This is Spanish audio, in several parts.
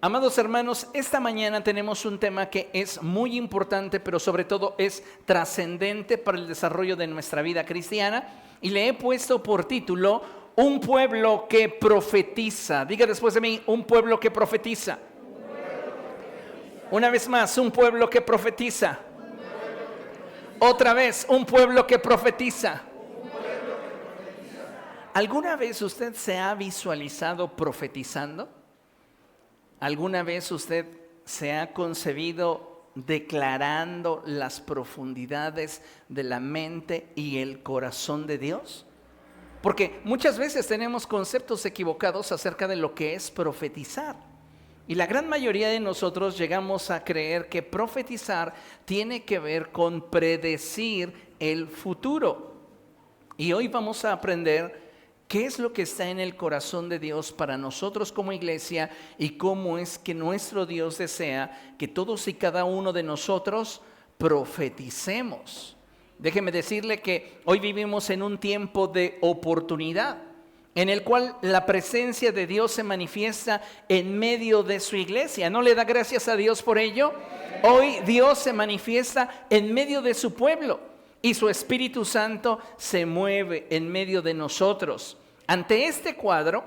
Amados hermanos, esta mañana tenemos un tema que es muy importante, pero sobre todo es trascendente para el desarrollo de nuestra vida cristiana, y le he puesto por título, un pueblo que profetiza. Diga después de mí, un pueblo que profetiza. Una vez más, un pueblo que profetiza. Otra vez, un pueblo que profetiza. ¿Alguna vez usted se ha visualizado profetizando? ¿Alguna vez usted se ha concebido declarando las profundidades de la mente y el corazón de Dios? Porque muchas veces tenemos conceptos equivocados acerca de lo que es profetizar. Y la gran mayoría de nosotros llegamos a creer que profetizar tiene que ver con predecir el futuro. Y hoy vamos a aprender qué es lo que está en el corazón de Dios para nosotros como iglesia y cómo es que nuestro Dios desea que todos y cada uno de nosotros profeticemos. Déjeme decirle que hoy vivimos en un tiempo de oportunidad, en el cual la presencia de Dios se manifiesta en medio de su iglesia. ¿No le da gracias a Dios por ello? Hoy Dios se manifiesta en medio de su pueblo y su Espíritu Santo se mueve en medio de nosotros. Ante este cuadro,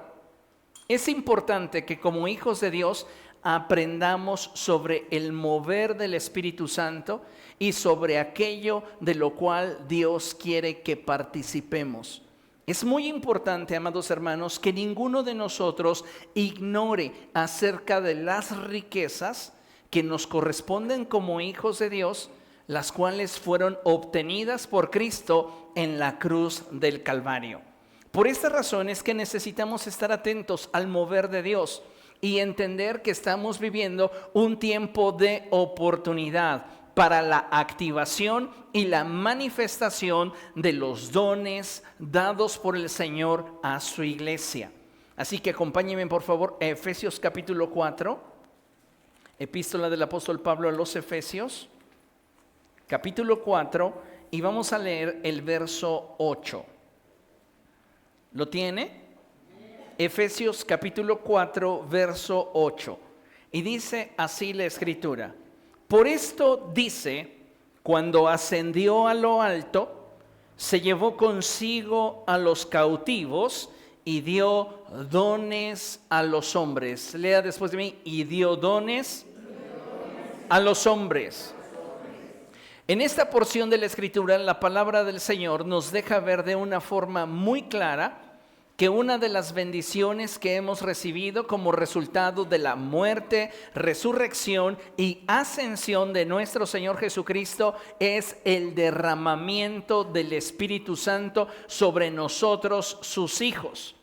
es importante que como hijos de Dios aprendamos sobre el mover del Espíritu Santo y sobre aquello de lo cual Dios quiere que participemos. Es muy importante, amados hermanos, que ninguno de nosotros ignore acerca de las riquezas que nos corresponden como hijos de Dios, las cuales fueron obtenidas por Cristo en la cruz del Calvario. Por esta razón es que necesitamos estar atentos al mover de Dios y entender que estamos viviendo un tiempo de oportunidad para la activación y la manifestación de los dones dados por el Señor a su iglesia. Así que acompáñenme por favor a Efesios capítulo 4, epístola del apóstol Pablo a los Efesios, capítulo 4, y vamos a leer el verso 8. ¿Lo tiene? Efesios capítulo 4, verso 8. Y dice así la Escritura. Por esto dice, cuando ascendió a lo alto, se llevó consigo a los cautivos y dio dones a los hombres. Lea después de mí, y dio dones a los hombres. En esta porción de la Escritura, la palabra del Señor nos deja ver de una forma muy clara que una de las bendiciones que hemos recibido como resultado de la muerte, resurrección y ascensión de nuestro Señor Jesucristo es el derramamiento del Espíritu Santo sobre nosotros, sus hijos.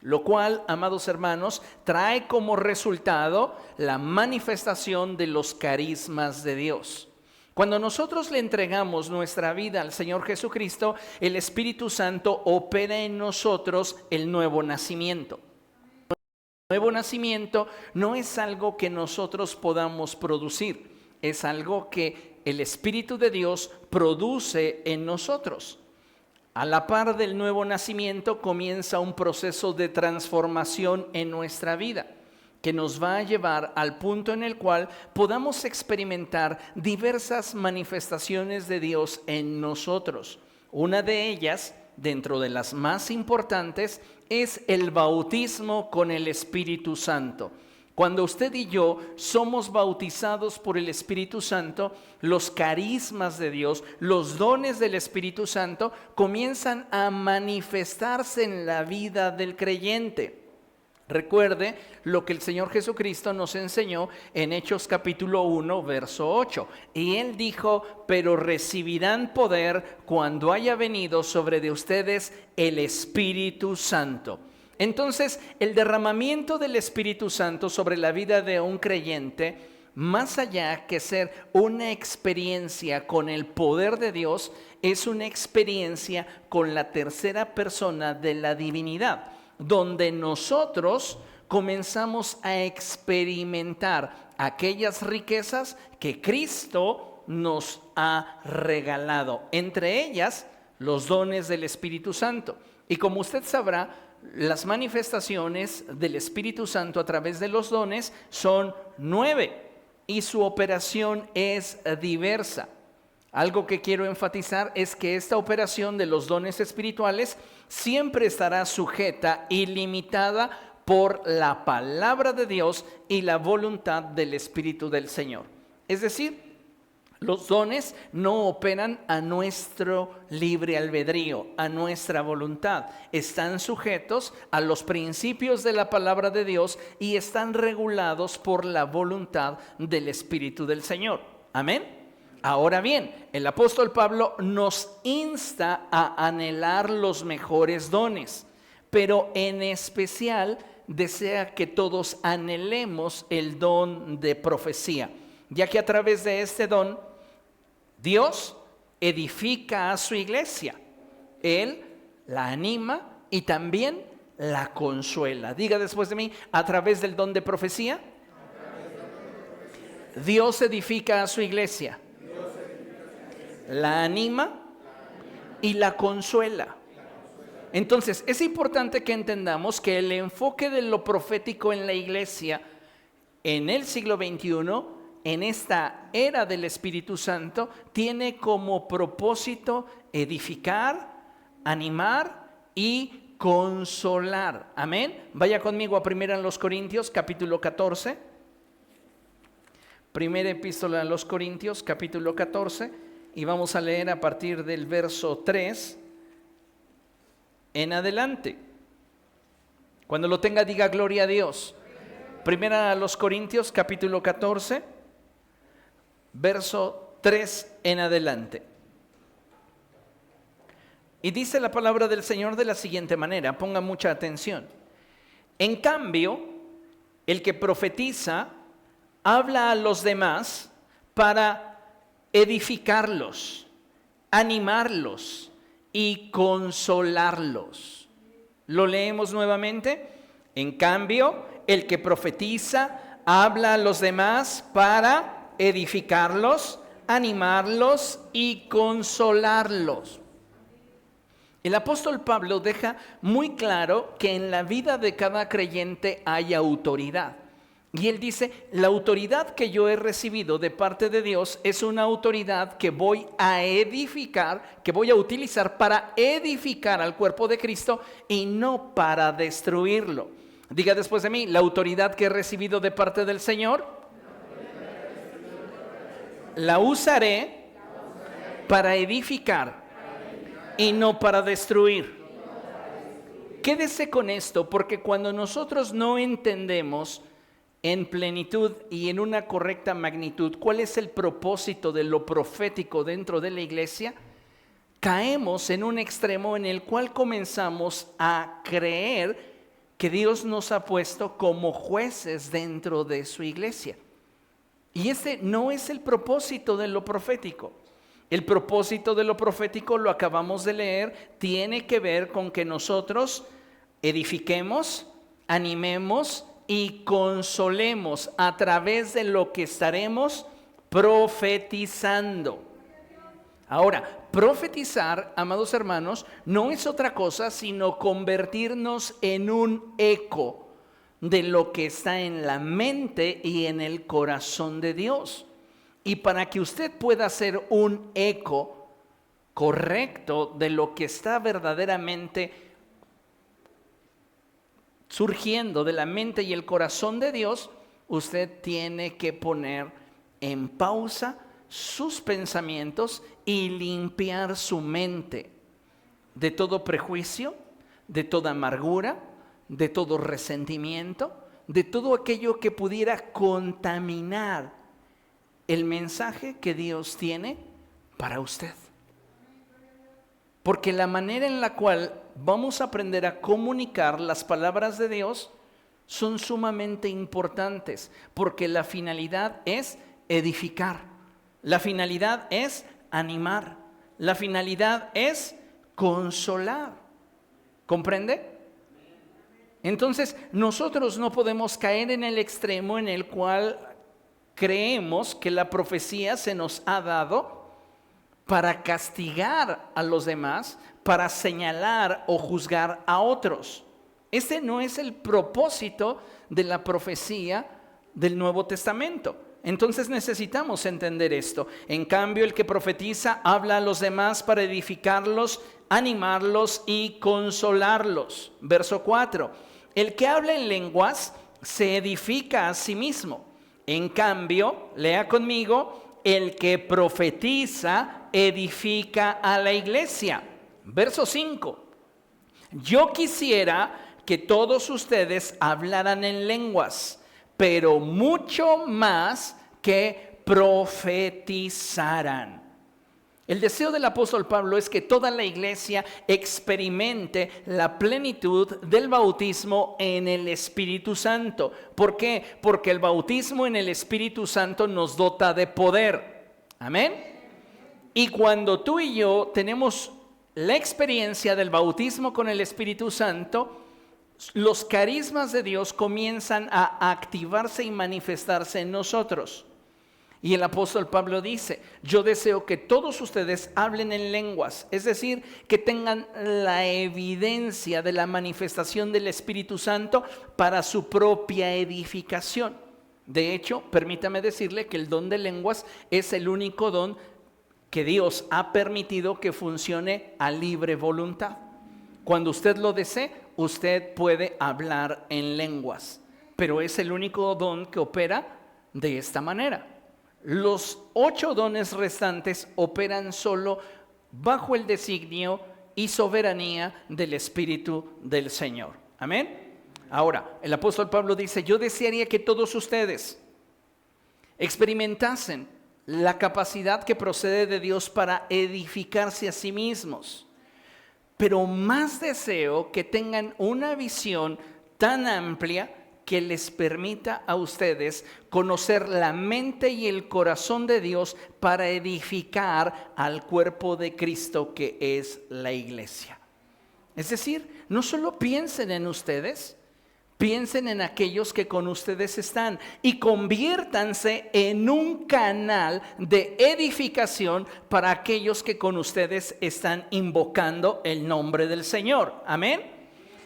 Lo cual, amados hermanos, trae como resultado la manifestación de los carismas de Dios. Cuando nosotros le entregamos nuestra vida al Señor Jesucristo, el Espíritu Santo opera en nosotros el nuevo nacimiento. El nuevo nacimiento no es algo que nosotros podamos producir, es algo que el Espíritu de Dios produce en nosotros. A la par del nuevo nacimiento comienza un proceso de transformación en nuestra vida, que nos va a llevar al punto en el cual podamos experimentar diversas manifestaciones de Dios en nosotros. Una de ellas, dentro de las más importantes, es el bautismo con el Espíritu Santo. Cuando usted y yo somos bautizados por el Espíritu Santo, los carismas de Dios, los dones del Espíritu Santo comienzan a manifestarse en la vida del creyente. Recuerde lo que el Señor Jesucristo nos enseñó en Hechos capítulo 1, verso 8. Y Él dijo, pero recibirán poder cuando haya venido sobre de ustedes el Espíritu Santo. Entonces, el derramamiento del Espíritu Santo sobre la vida de un creyente, más allá que ser una experiencia con el poder de Dios, es una experiencia con la tercera persona de la divinidad, donde nosotros comenzamos a experimentar aquellas riquezas que Cristo nos ha regalado, entre ellas los dones del Espíritu Santo. Y como usted sabrá, las manifestaciones del Espíritu Santo a través de los dones son 9 y su operación es diversa. Algo que quiero enfatizar es que esta operación de los dones espirituales siempre estará sujeta y limitada por la palabra de Dios y la voluntad del Espíritu del Señor. Es decir, los dones no operan a nuestro libre albedrío, a nuestra voluntad. Están sujetos a los principios de la palabra de Dios y están regulados por la voluntad del Espíritu del Señor. Amén. Ahora bien, el apóstol Pablo nos insta a anhelar los mejores dones, pero en especial desea que todos anhelemos el don de profecía, ya que a través de este don Dios edifica a su iglesia. Él la anima y también la consuela. Diga después de mí, a través del don de profecía, Dios edifica a su iglesia, la anima y la consuela. Entonces, es importante que entendamos que el enfoque de lo profético en la iglesia en el siglo XXI, en esta era del Espíritu Santo, tiene como propósito edificar, animar y consolar. Amén. Vaya conmigo a 1 Corintios capítulo 14. Primera epístola a los Corintios capítulo 14 y vamos a leer a partir del verso 3 en adelante. Cuando lo tenga, diga gloria a Dios. Primera a los Corintios capítulo 14. Verso 3 en adelante. Y dice la palabra del Señor de la siguiente manera, ponga mucha atención. En cambio, el que profetiza habla a los demás para edificarlos, animarlos y consolarlos. Lo leemos nuevamente. En cambio, el que profetiza habla a los demás para edificarlos, animarlos y consolarlos. El apóstol Pablo deja muy claro que en la vida de cada creyente hay autoridad. Y él dice, la autoridad que yo he recibido de parte de Dios es una autoridad que voy a edificar, que voy a utilizar para edificar al cuerpo de Cristo y no para destruirlo. Diga después de mí, la autoridad que he recibido de parte del Señor la usaré para edificar y no para destruir. Quédese con esto, porque cuando nosotros no entendemos en plenitud y en una correcta magnitud cuál es el propósito de lo profético dentro de la iglesia, caemos en un extremo en el cual comenzamos a creer que Dios nos ha puesto como jueces dentro de su iglesia. Y ese no es el propósito de lo profético. El propósito de lo profético, lo acabamos de leer, tiene que ver con que nosotros edifiquemos, animemos y consolemos a través de lo que estaremos profetizando. Ahora, profetizar, amados hermanos, no es otra cosa sino convertirnos en un eco de lo que está en la mente y en el corazón de Dios. Y para que usted pueda ser un eco correcto de lo que está verdaderamente surgiendo de la mente y el corazón de Dios, usted tiene que poner en pausa sus pensamientos y limpiar su mente de todo prejuicio, de toda amargura, de todo resentimiento, de todo aquello que pudiera contaminar el mensaje que Dios tiene para usted. Porque la manera en la cual vamos a aprender a comunicar las palabras de Dios son sumamente importantes, porque la finalidad es edificar, la finalidad es animar, la finalidad es consolar. ¿Comprende? Entonces, nosotros no podemos caer en el extremo en el cual creemos que la profecía se nos ha dado para castigar a los demás, para señalar o juzgar a otros. Este no es el propósito de la profecía del Nuevo Testamento. Entonces necesitamos entender esto. En cambio, el que profetiza habla a los demás para edificarlos, animarlos y consolarlos. Verso 4. El que habla en lenguas se edifica a sí mismo. En cambio, lea conmigo, el que profetiza edifica a la iglesia. Verso 5. Yo quisiera que todos ustedes hablaran en lenguas, pero mucho más que profetizaran. El deseo del apóstol Pablo es que toda la iglesia experimente la plenitud del bautismo en el Espíritu Santo. ¿Por qué? Porque el bautismo en el Espíritu Santo nos dota de poder. Amén. Y cuando tú y yo tenemos la experiencia del bautismo con el Espíritu Santo, los carismas de Dios comienzan a activarse y manifestarse en nosotros. Y el apóstol Pablo dice, yo deseo que todos ustedes hablen en lenguas, es decir, que tengan la evidencia de la manifestación del Espíritu Santo para su propia edificación. De hecho, permítame decirle que el don de lenguas es el único don que Dios ha permitido que funcione a libre voluntad. Cuando usted lo desee, usted puede hablar en lenguas, pero es el único don que opera de esta manera. Los 8 dones restantes operan solo bajo el designio y soberanía del Espíritu del Señor. Amén. Ahora, el apóstol Pablo dice, yo desearía que todos ustedes experimentasen la capacidad que procede de Dios para edificarse a sí mismos. Pero más deseo que tengan una visión tan amplia que les permita a ustedes conocer la mente y el corazón de Dios para edificar al cuerpo de Cristo que es la iglesia. Es decir, no solo piensen en ustedes, piensen en aquellos que con ustedes están y conviértanse en un canal de edificación para aquellos que con ustedes están invocando el nombre del Señor. Amén.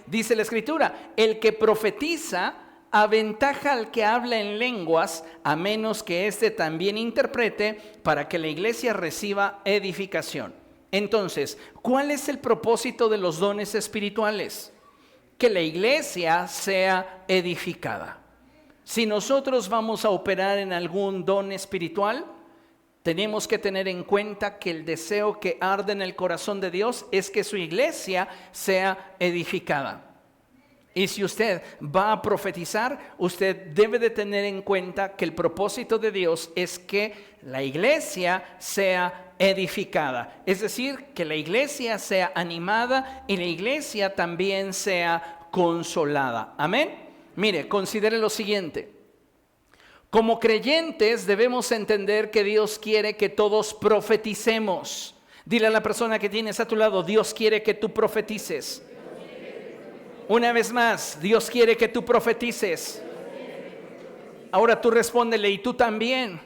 Dice la Escritura, el que profetiza aventaja al que habla en lenguas, a menos que éste también interprete, para que la iglesia reciba edificación. Entonces, ¿cuál es el propósito de los dones espirituales? Que la iglesia sea edificada. Si nosotros vamos a operar en algún don espiritual, tenemos que tener en cuenta que el deseo que arde en el corazón de Dios es que su iglesia sea edificada. Y si usted va a profetizar, usted debe de tener en cuenta que el propósito de Dios es que la iglesia sea edificada. Es decir, que la iglesia sea animada y la iglesia también sea consolada. Amén. Mire, considere lo siguiente. Como creyentes debemos entender que Dios quiere que todos profeticemos. Dile a la persona que tienes a tu lado, Dios quiere que tú profetices. Una vez más, Dios quiere que tú profetices. Ahora tú respóndele, y tú también.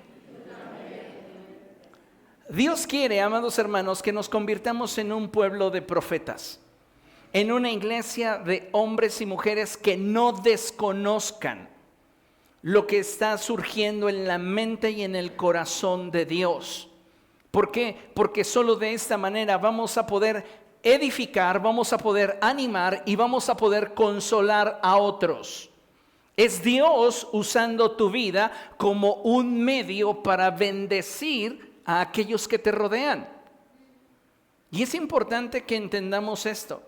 Dios quiere, amados hermanos, que nos convirtamos en un pueblo de profetas, en una iglesia de hombres y mujeres que no desconozcan lo que está surgiendo en la mente y en el corazón de Dios. ¿Por qué? Porque solo de esta manera vamos a poder edificar, vamos a poder animar y vamos a poder consolar a otros. Es Dios usando tu vida como un medio para bendecir a aquellos que te rodean. Y es importante que entendamos esto,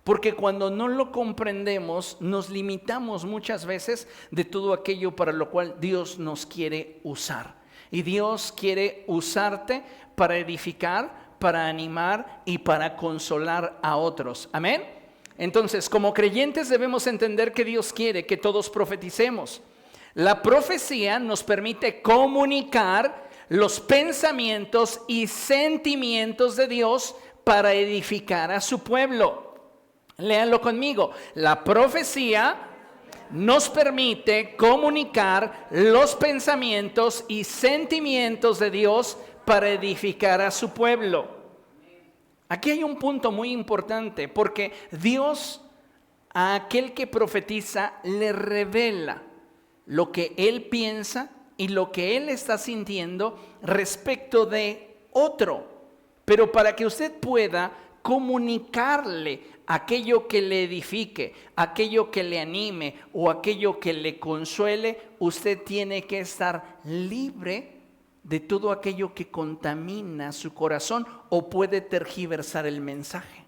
porque cuando no lo comprendemos, nos limitamos muchas veces de todo aquello para lo cual Dios nos quiere usar. Y Dios quiere usarte para edificar, para animar y para consolar a otros. Amén. Entonces, como creyentes debemos entender que Dios quiere que todos profeticemos. La profecía nos permite comunicar los pensamientos y sentimientos de Dios para edificar a su pueblo. Léanlo conmigo. La profecía nos permite comunicar los pensamientos y sentimientos de Dios para edificar a su pueblo. Aquí hay un punto muy importante, porque Dios A aquel que profetiza le revela lo que él piensa y lo que él está sintiendo respecto de otro. Pero para que usted pueda comunicarle aquello que le edifique, aquello que le anime o aquello que le consuele, usted tiene que estar libre de todo aquello que contamina su corazón o puede tergiversar el mensaje.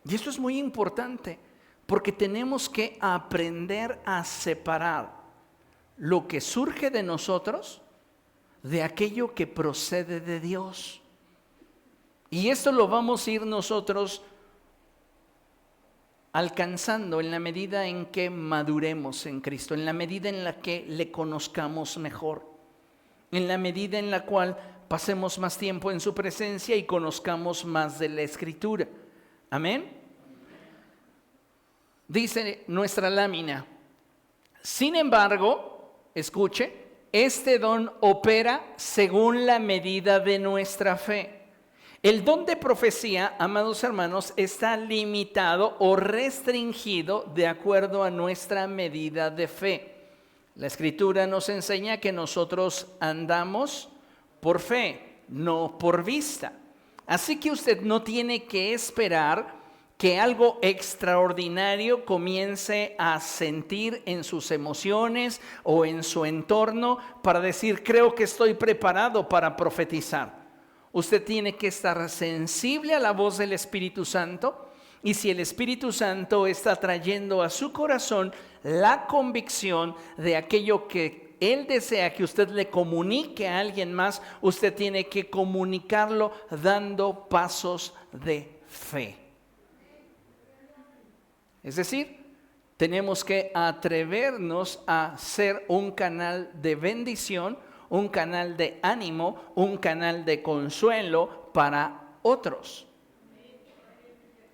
Y esto es muy importante porque tenemos que aprender a separar lo que surge de nosotros de aquello que procede de Dios. Y esto lo vamos a ir nosotros alcanzando en la medida en que maduremos en Cristo, en la medida en la que le conozcamos mejor, en la medida en la cual pasemos más tiempo en su presencia y conozcamos más de la Escritura. Amén. Dice nuestra lámina: sin embargo, escuche, este don opera según la medida de nuestra fe. El don de profecía, amados hermanos, está limitado o restringido de acuerdo a nuestra medida de fe. La Escritura nos enseña que nosotros andamos por fe, no por vista. Así que usted no tiene que esperar que algo extraordinario comience a sentir en sus emociones o en su entorno para decir, creo que estoy preparado para profetizar. Usted tiene que estar sensible a la voz del Espíritu Santo, y si el Espíritu Santo está trayendo a su corazón la convicción de aquello que Él desea que usted le comunique a alguien más, usted tiene que comunicarlo dando pasos de fe. Es decir, tenemos que atrevernos a ser un canal de bendición, un canal de ánimo, un canal de consuelo para otros.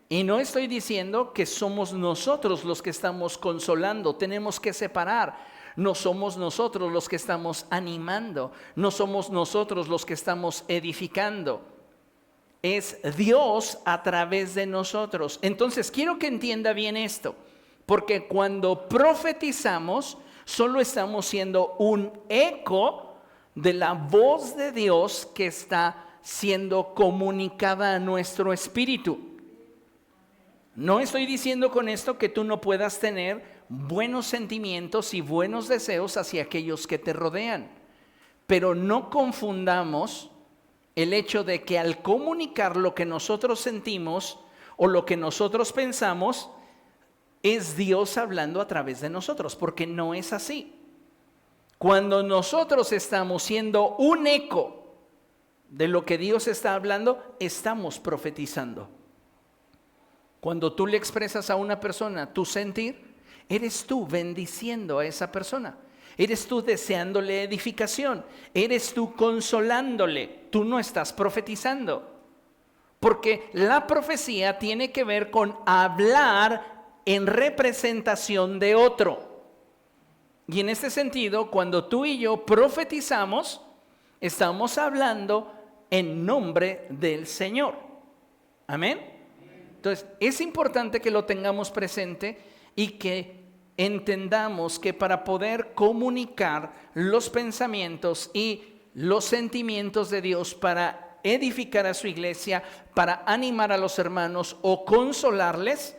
Y no estoy diciendo que somos nosotros los que estamos consolando, tenemos que separar. No somos nosotros los que estamos animando, no somos nosotros los que estamos edificando. Es Dios a través de nosotros. Entonces quiero que entienda bien esto, porque cuando profetizamos solo estamos siendo un eco de la voz de Dios que está siendo comunicada a nuestro espíritu. No estoy diciendo con esto que tú no puedas tener buenos sentimientos y buenos deseos hacia aquellos que te rodean, pero no confundamos el hecho de que al comunicar lo que nosotros sentimos o lo que nosotros pensamos, es Dios hablando a través de nosotros, porque no es así. Cuando nosotros estamos siendo un eco de lo que Dios está hablando, estamos profetizando. Cuando tú le expresas a una persona tu sentir, eres tú bendiciendo a esa persona. Eres tú deseándole edificación. Eres tú consolándole. Tú no estás profetizando. Porque la profecía tiene que ver con hablar en representación de otro. Y en este sentido, cuando tú y yo profetizamos, estamos hablando en nombre del Señor. Amén. Entonces, es importante que lo tengamos presente y que entendamos que para poder comunicar los pensamientos y los sentimientos de Dios para edificar a su iglesia, para animar a los hermanos o consolarles,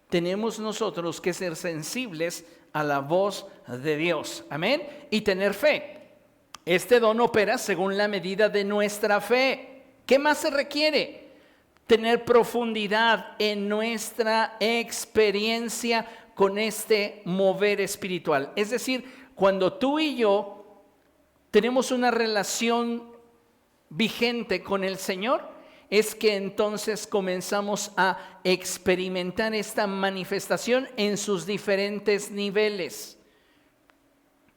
tenemos nosotros que ser sensibles a la voz de Dios. Amén. Y tener fe. Este don opera según la medida de nuestra fe. ¿Qué más se requiere? Tener profundidad en nuestra experiencia con este mover espiritual. Es decir, cuando tú y yo tenemos una relación vigente con el Señor, es que entonces comenzamos a experimentar esta manifestación en sus diferentes niveles.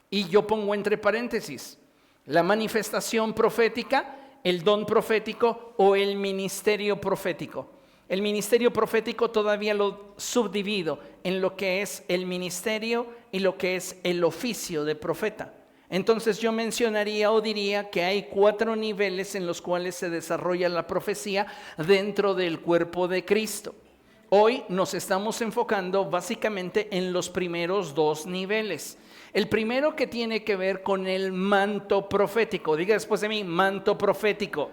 Y yo pongo entre paréntesis, la manifestación profética, el don profético o el ministerio profético. El ministerio profético todavía lo subdivido en lo que es el ministerio y lo que es el oficio de profeta. Entonces yo mencionaría o diría que hay 4 niveles en los cuales se desarrolla la profecía dentro del cuerpo de Cristo. Hoy nos estamos enfocando básicamente en los primeros dos niveles. El primero, que tiene que ver con el manto profético. Diga después de mí, manto profético.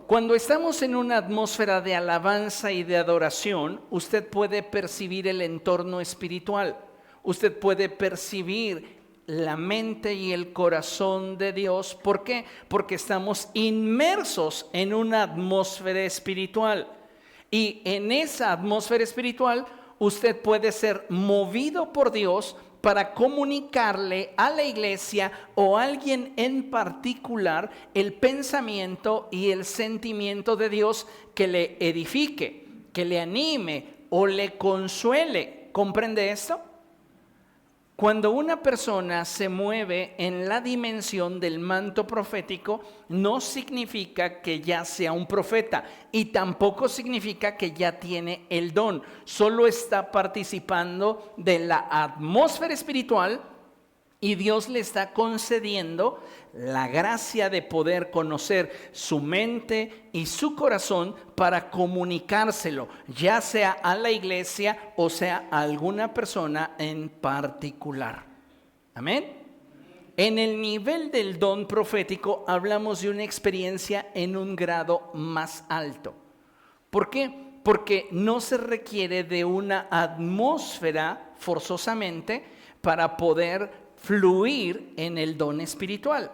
Cuando estamos en una atmósfera de alabanza y de adoración, usted puede percibir el entorno espiritual. Usted puede percibir la mente y el corazón de Dios. ¿Por qué? Porque estamos inmersos en una atmósfera espiritual. Y en esa atmósfera espiritual, usted puede ser movido por Dios para comunicarle a la iglesia o a alguien en particular el pensamiento y el sentimiento de Dios que le edifique, que le anime o le consuele. ¿Comprende esto? Cuando una persona se mueve en la dimensión del manto profético, no significa que ya sea un profeta y tampoco significa que ya tiene el don. Solo está participando de la atmósfera espiritual y Dios le está concediendo la gracia de poder conocer su mente y su corazón para comunicárselo, ya sea a la iglesia o sea a alguna persona en particular. Amén. En el nivel del don profético hablamos de una experiencia en un grado más alto. ¿Por qué? Porque no se requiere de una atmósfera forzosamente para poder fluir en el don espiritual.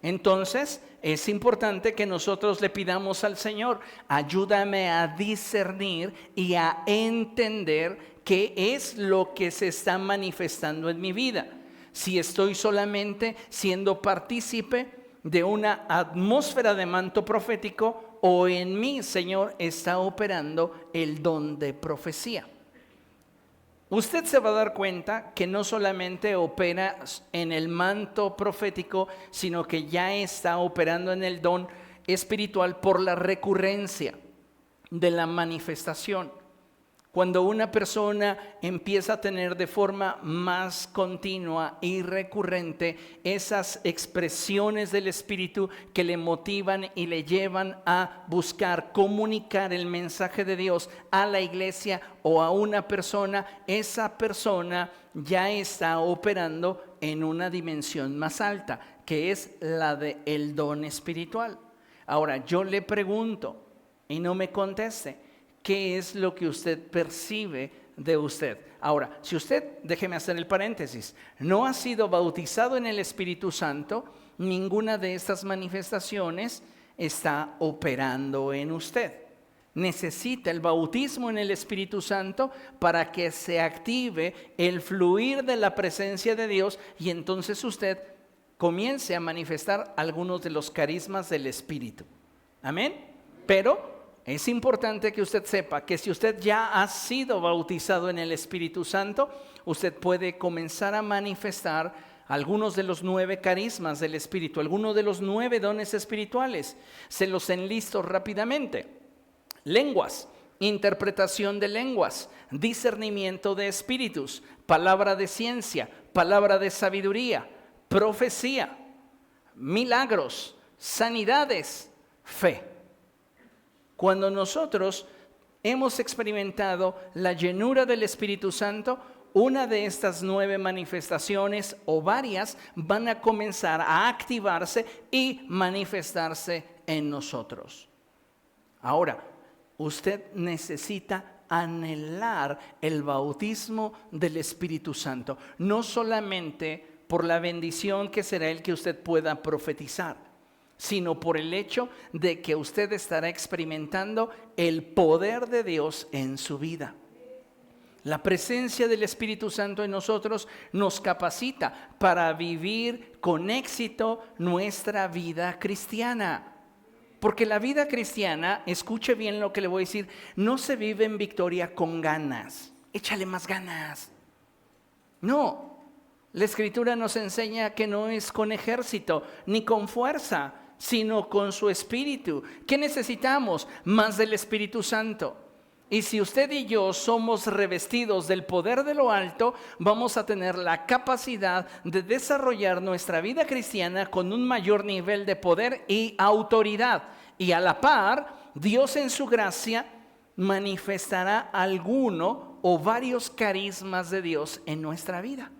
Entonces, es importante que nosotros le pidamos al Señor, ayúdame a discernir y a entender qué es lo que se está manifestando en mi vida. Si estoy solamente siendo partícipe de una atmósfera de manto profético o en mí, Señor, está operando el don de profecía. Usted se va a dar cuenta que no solamente opera en el manto profético, sino que ya está operando en el don espiritual por la recurrencia de la manifestación. Cuando una persona empieza a tener de forma más continua y recurrente esas expresiones del Espíritu que le motivan y le llevan a buscar comunicar el mensaje de Dios a la iglesia o a una persona, esa persona ya está operando en una dimensión más alta, que es la del don espiritual. Ahora, yo le pregunto y no me conteste, ¿qué es lo que usted percibe de usted? Ahora, si usted, déjeme hacer el paréntesis, no ha sido bautizado en el Espíritu Santo, ninguna de estas manifestaciones está operando en usted. Necesita el bautismo en el Espíritu Santo para que se active el fluir de la presencia de Dios y entonces usted comience a manifestar algunos de los carismas del Espíritu. Amén. Pero es importante que usted sepa que si usted ya ha sido bautizado en el Espíritu Santo, usted puede comenzar a manifestar algunos de los 9 carismas del Espíritu, algunos de los 9 dones espirituales. Se los enlisto rápidamente. Lenguas, interpretación de lenguas, discernimiento de espíritus, palabra de ciencia, palabra de sabiduría, profecía, milagros, sanidades, fe. Cuando nosotros hemos experimentado la llenura del Espíritu Santo, una de estas 9 manifestaciones o varias van a comenzar a activarse y manifestarse en nosotros. Ahora, usted necesita anhelar el bautismo del Espíritu Santo, no solamente por la bendición que será el que usted pueda profetizar, sino por el hecho de que usted estará experimentando el poder de Dios en su vida. La presencia del Espíritu Santo en nosotros nos capacita para vivir con éxito nuestra vida cristiana. Porque la vida cristiana, escuche bien lo que le voy a decir, no se vive en victoria con ganas. Échale más ganas. No, la Escritura nos enseña que no es con ejército ni con fuerza, sino con su Espíritu. ¿Qué necesitamos? Más del Espíritu Santo. Y si usted y yo somos revestidos del poder de lo alto, vamos a tener la capacidad de desarrollar nuestra vida cristiana con un mayor nivel de poder y autoridad. Y a la par, Dios en su gracia manifestará alguno o varios carismas de Dios en nuestra vida.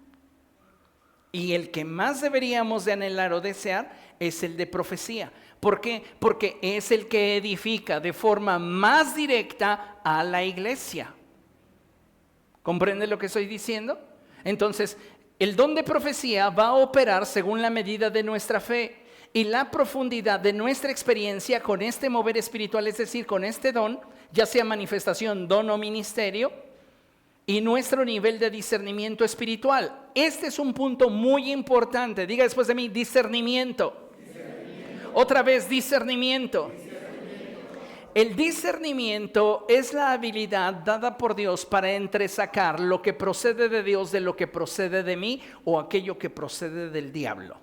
Y el que más deberíamos de anhelar o desear es el de profecía. ¿Por qué? Porque es el que edifica de forma más directa a la iglesia. ¿Comprende lo que estoy diciendo? Entonces, el don de profecía va a operar según la medida de nuestra fe y la profundidad de nuestra experiencia con este mover espiritual, es decir, con este don, ya sea manifestación, don o ministerio, y nuestro nivel de discernimiento espiritual. Este es un punto muy importante. Diga después de mí, discernimiento. Otra vez, discernimiento. El discernimiento es la habilidad dada por Dios para entresacar lo que procede de Dios de lo que procede de mí o aquello que procede del diablo.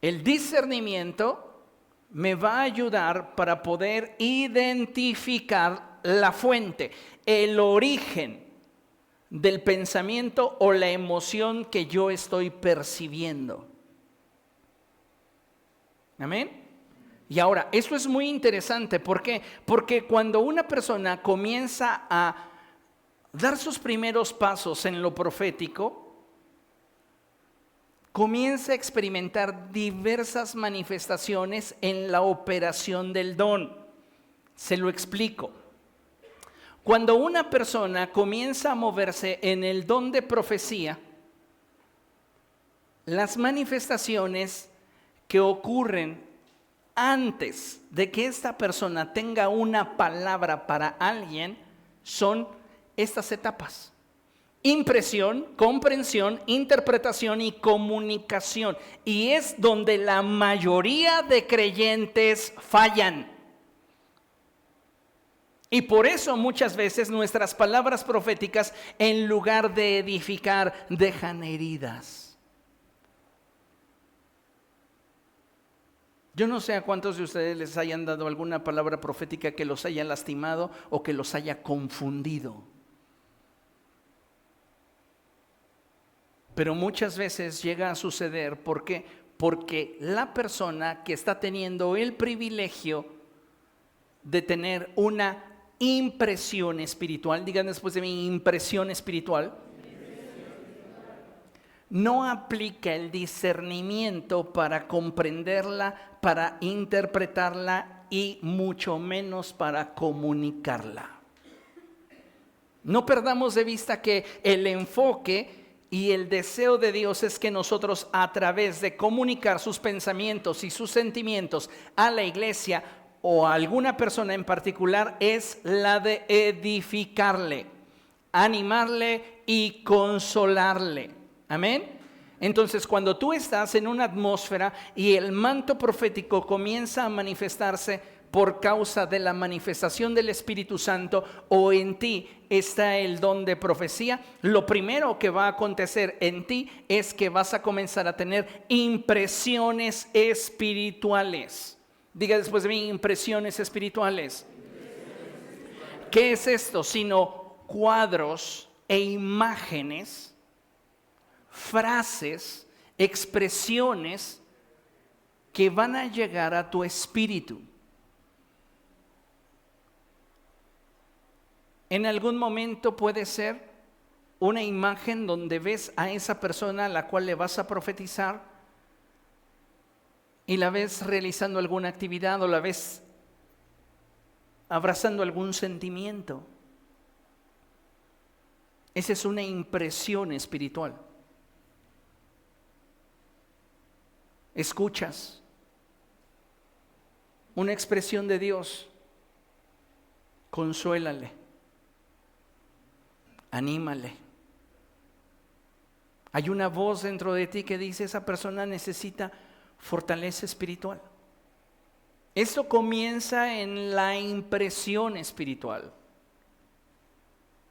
El discernimiento me va a ayudar para poder identificar la fuente, el origen del pensamiento o la emoción que yo estoy percibiendo. Amén. Y ahora, esto es muy interesante. ¿Por qué? Porque cuando una persona comienza a dar sus primeros pasos en lo profético, comienza a experimentar diversas manifestaciones en la operación del don. Se lo explico. Cuando una persona comienza a moverse en el don de profecía, las manifestaciones que ocurren antes de que esta persona tenga una palabra para alguien son estas etapas: impresión, comprensión, interpretación y comunicación. Y es donde la mayoría de creyentes fallan. Y por eso muchas veces nuestras palabras proféticas, en lugar de edificar, dejan heridas. Yo no sé a cuántos de ustedes les hayan dado alguna palabra profética que los haya lastimado o que los haya confundido. Pero muchas veces llega a suceder, ¿por qué? Porque la persona que está teniendo el privilegio de tener una impresión espiritual, digan después de mí, impresión espiritual, no aplica el discernimiento para comprenderla, para interpretarla y mucho menos para comunicarla. No perdamos de vista que el enfoque y el deseo de Dios es que nosotros, a través de comunicar sus pensamientos y sus sentimientos a la iglesia o a alguna persona en particular, es la de edificarle, animarle y consolarle. Amén. Entonces, cuando tú estás en una atmósfera y el manto profético comienza a manifestarse por causa de la manifestación del Espíritu Santo, o en ti está el don de profecía, lo primero que va a acontecer en ti es que vas a comenzar a tener impresiones espirituales. Diga después de mí, impresiones espirituales. ¿Qué es esto? Sino cuadros e imágenes, frases, expresiones que van a llegar a tu espíritu. En algún momento puede ser una imagen donde ves a esa persona a la cual le vas a profetizar y la ves realizando alguna actividad o la ves abrazando algún sentimiento. Esa es una impresión espiritual. Escuchas una expresión de Dios, consuélale, anímale. Hay una voz dentro de ti que dice: esa persona necesita fortaleza espiritual. Esto comienza en la impresión espiritual.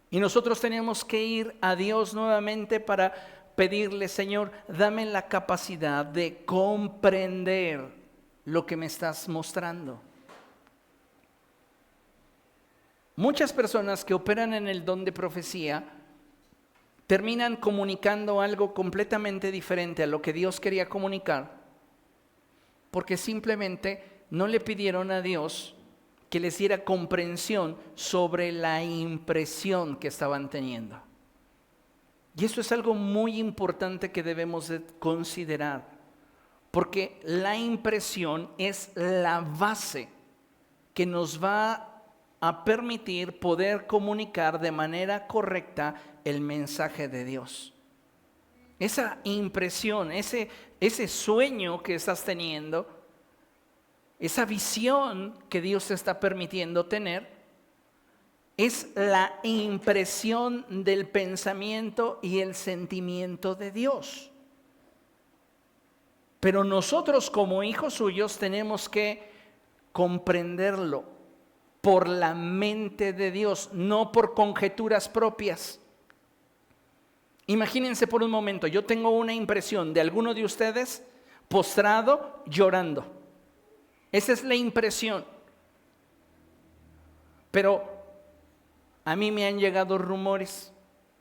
Y nosotros tenemos que ir a Dios nuevamente para pedirle: Señor, dame la capacidad de comprender lo que me estás mostrando. Muchas personas que operan en el don de profecía terminan comunicando algo completamente diferente a lo que Dios quería comunicar, porque simplemente no le pidieron a Dios que les diera comprensión sobre la impresión que estaban teniendo. Y eso es algo muy importante que debemos de considerar, porque la impresión es la base que nos va a permitir poder comunicar de manera correcta el mensaje de Dios. Esa impresión, ese sueño que estás teniendo, esa visión que Dios te está permitiendo tener, es la impresión del pensamiento y el sentimiento de Dios. Pero nosotros como hijos suyos tenemos que comprenderlo por la mente de Dios, no por conjeturas propias. Imagínense por un momento, yo tengo una impresión de alguno de ustedes postrado llorando. Esa es la impresión. Pero a mí me han llegado rumores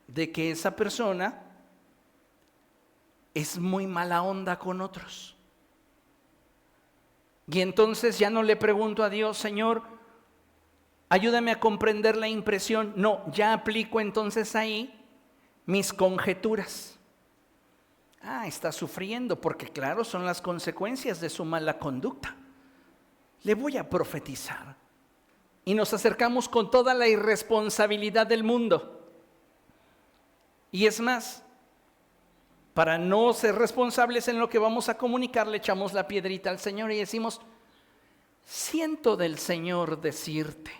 de que esa persona es muy mala onda con otros. Y entonces ya no le pregunto a Dios, Señor, ayúdame a comprender la impresión. No, ya aplico entonces ahí mis conjeturas. Está sufriendo porque claro, son las consecuencias de su mala conducta. Le voy a profetizar. Y nos acercamos con toda la irresponsabilidad del mundo. Y es más, para no ser responsables en lo que vamos a comunicar, le echamos la piedrita al Señor y decimos, siento del Señor decirte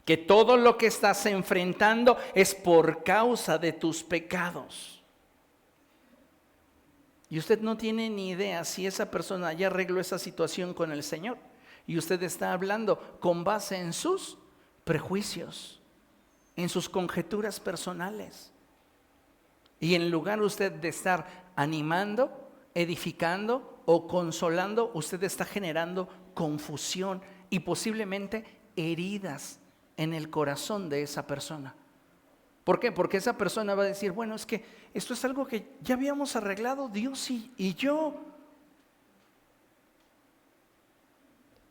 que todo lo que estás enfrentando es por causa de tus pecados. Y usted no tiene ni idea si esa persona ya arregló esa situación con el Señor. Y usted está hablando con base en sus prejuicios, en sus conjeturas personales. Y en lugar usted de estar animando, edificando o consolando, usted está generando confusión y posiblemente heridas en el corazón de esa persona. ¿Por qué? Porque esa persona va a decir, bueno, es que esto es algo que ya habíamos arreglado Dios y yo.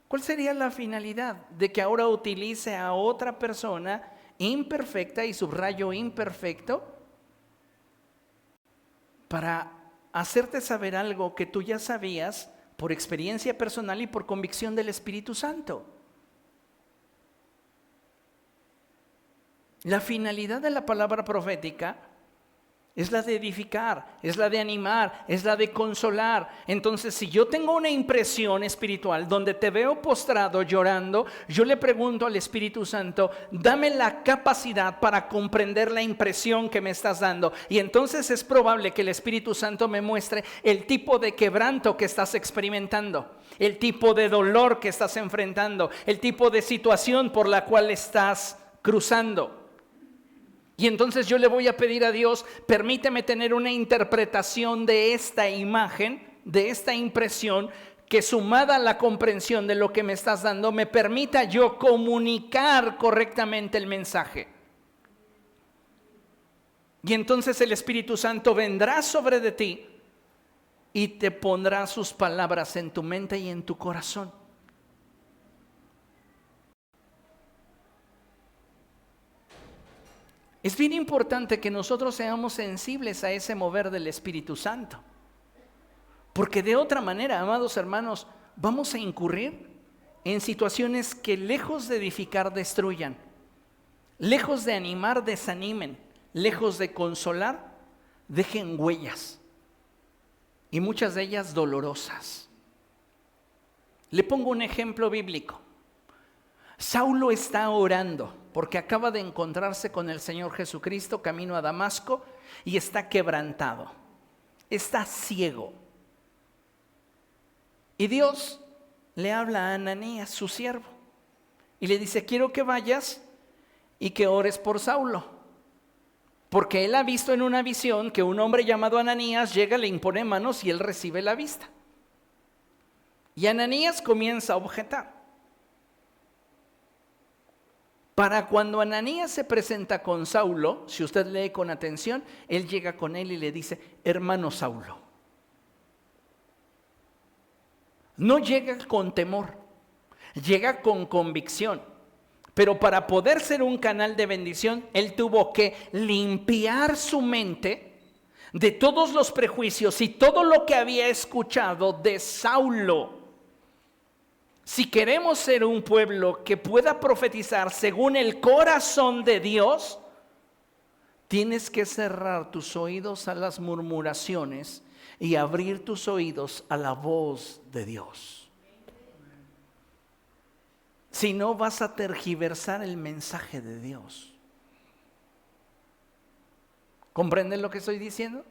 ¿Cuál sería la finalidad de que ahora utilice a otra persona imperfecta, y subrayo imperfecto, para hacerte saber algo que tú ya sabías por experiencia personal y por convicción del Espíritu Santo? La finalidad de la palabra profética es la de edificar, es la de animar, es la de consolar. Entonces, si yo tengo una impresión espiritual donde te veo postrado llorando, yo le pregunto al Espíritu Santo, dame la capacidad para comprender la impresión que me estás dando. Y entonces es probable que el Espíritu Santo me muestre el tipo de quebranto que estás experimentando, el tipo de dolor que estás enfrentando, el tipo de situación por la cual estás cruzando. Y entonces yo le voy a pedir a Dios, permíteme tener una interpretación de esta imagen, de esta impresión, que sumada a la comprensión de lo que me estás dando, me permita yo comunicar correctamente el mensaje. Y entonces el Espíritu Santo vendrá sobre de ti y te pondrá sus palabras en tu mente y en tu corazón. Es bien importante que nosotros seamos sensibles a ese mover del Espíritu Santo. Porque de otra manera, amados hermanos, vamos a incurrir en situaciones que lejos de edificar, destruyan. Lejos de animar, desanimen. Lejos de consolar, dejen huellas. Y muchas de ellas dolorosas. Le pongo un ejemplo bíblico. Saulo está orando porque acaba de encontrarse con el Señor Jesucristo camino a Damasco y está quebrantado, está ciego. Y Dios le habla a Ananías, su siervo, y le dice, quiero que vayas y que ores por Saulo, porque él ha visto en una visión que un hombre llamado Ananías llega, le impone manos y él recibe la vista. Y Ananías comienza a objetar. Para cuando Ananías se presenta con Saulo, si usted lee con atención, él llega con él y le dice, hermano Saulo. No llega con temor, llega con convicción. Pero para poder ser un canal de bendición, él tuvo que limpiar su mente de todos los prejuicios y todo lo que había escuchado de Saulo. Si queremos ser un pueblo que pueda profetizar según el corazón de Dios, tienes que cerrar tus oídos a las murmuraciones y abrir tus oídos a la voz de Dios. Si no, vas a tergiversar el mensaje de Dios. ¿Comprenden lo que estoy diciendo?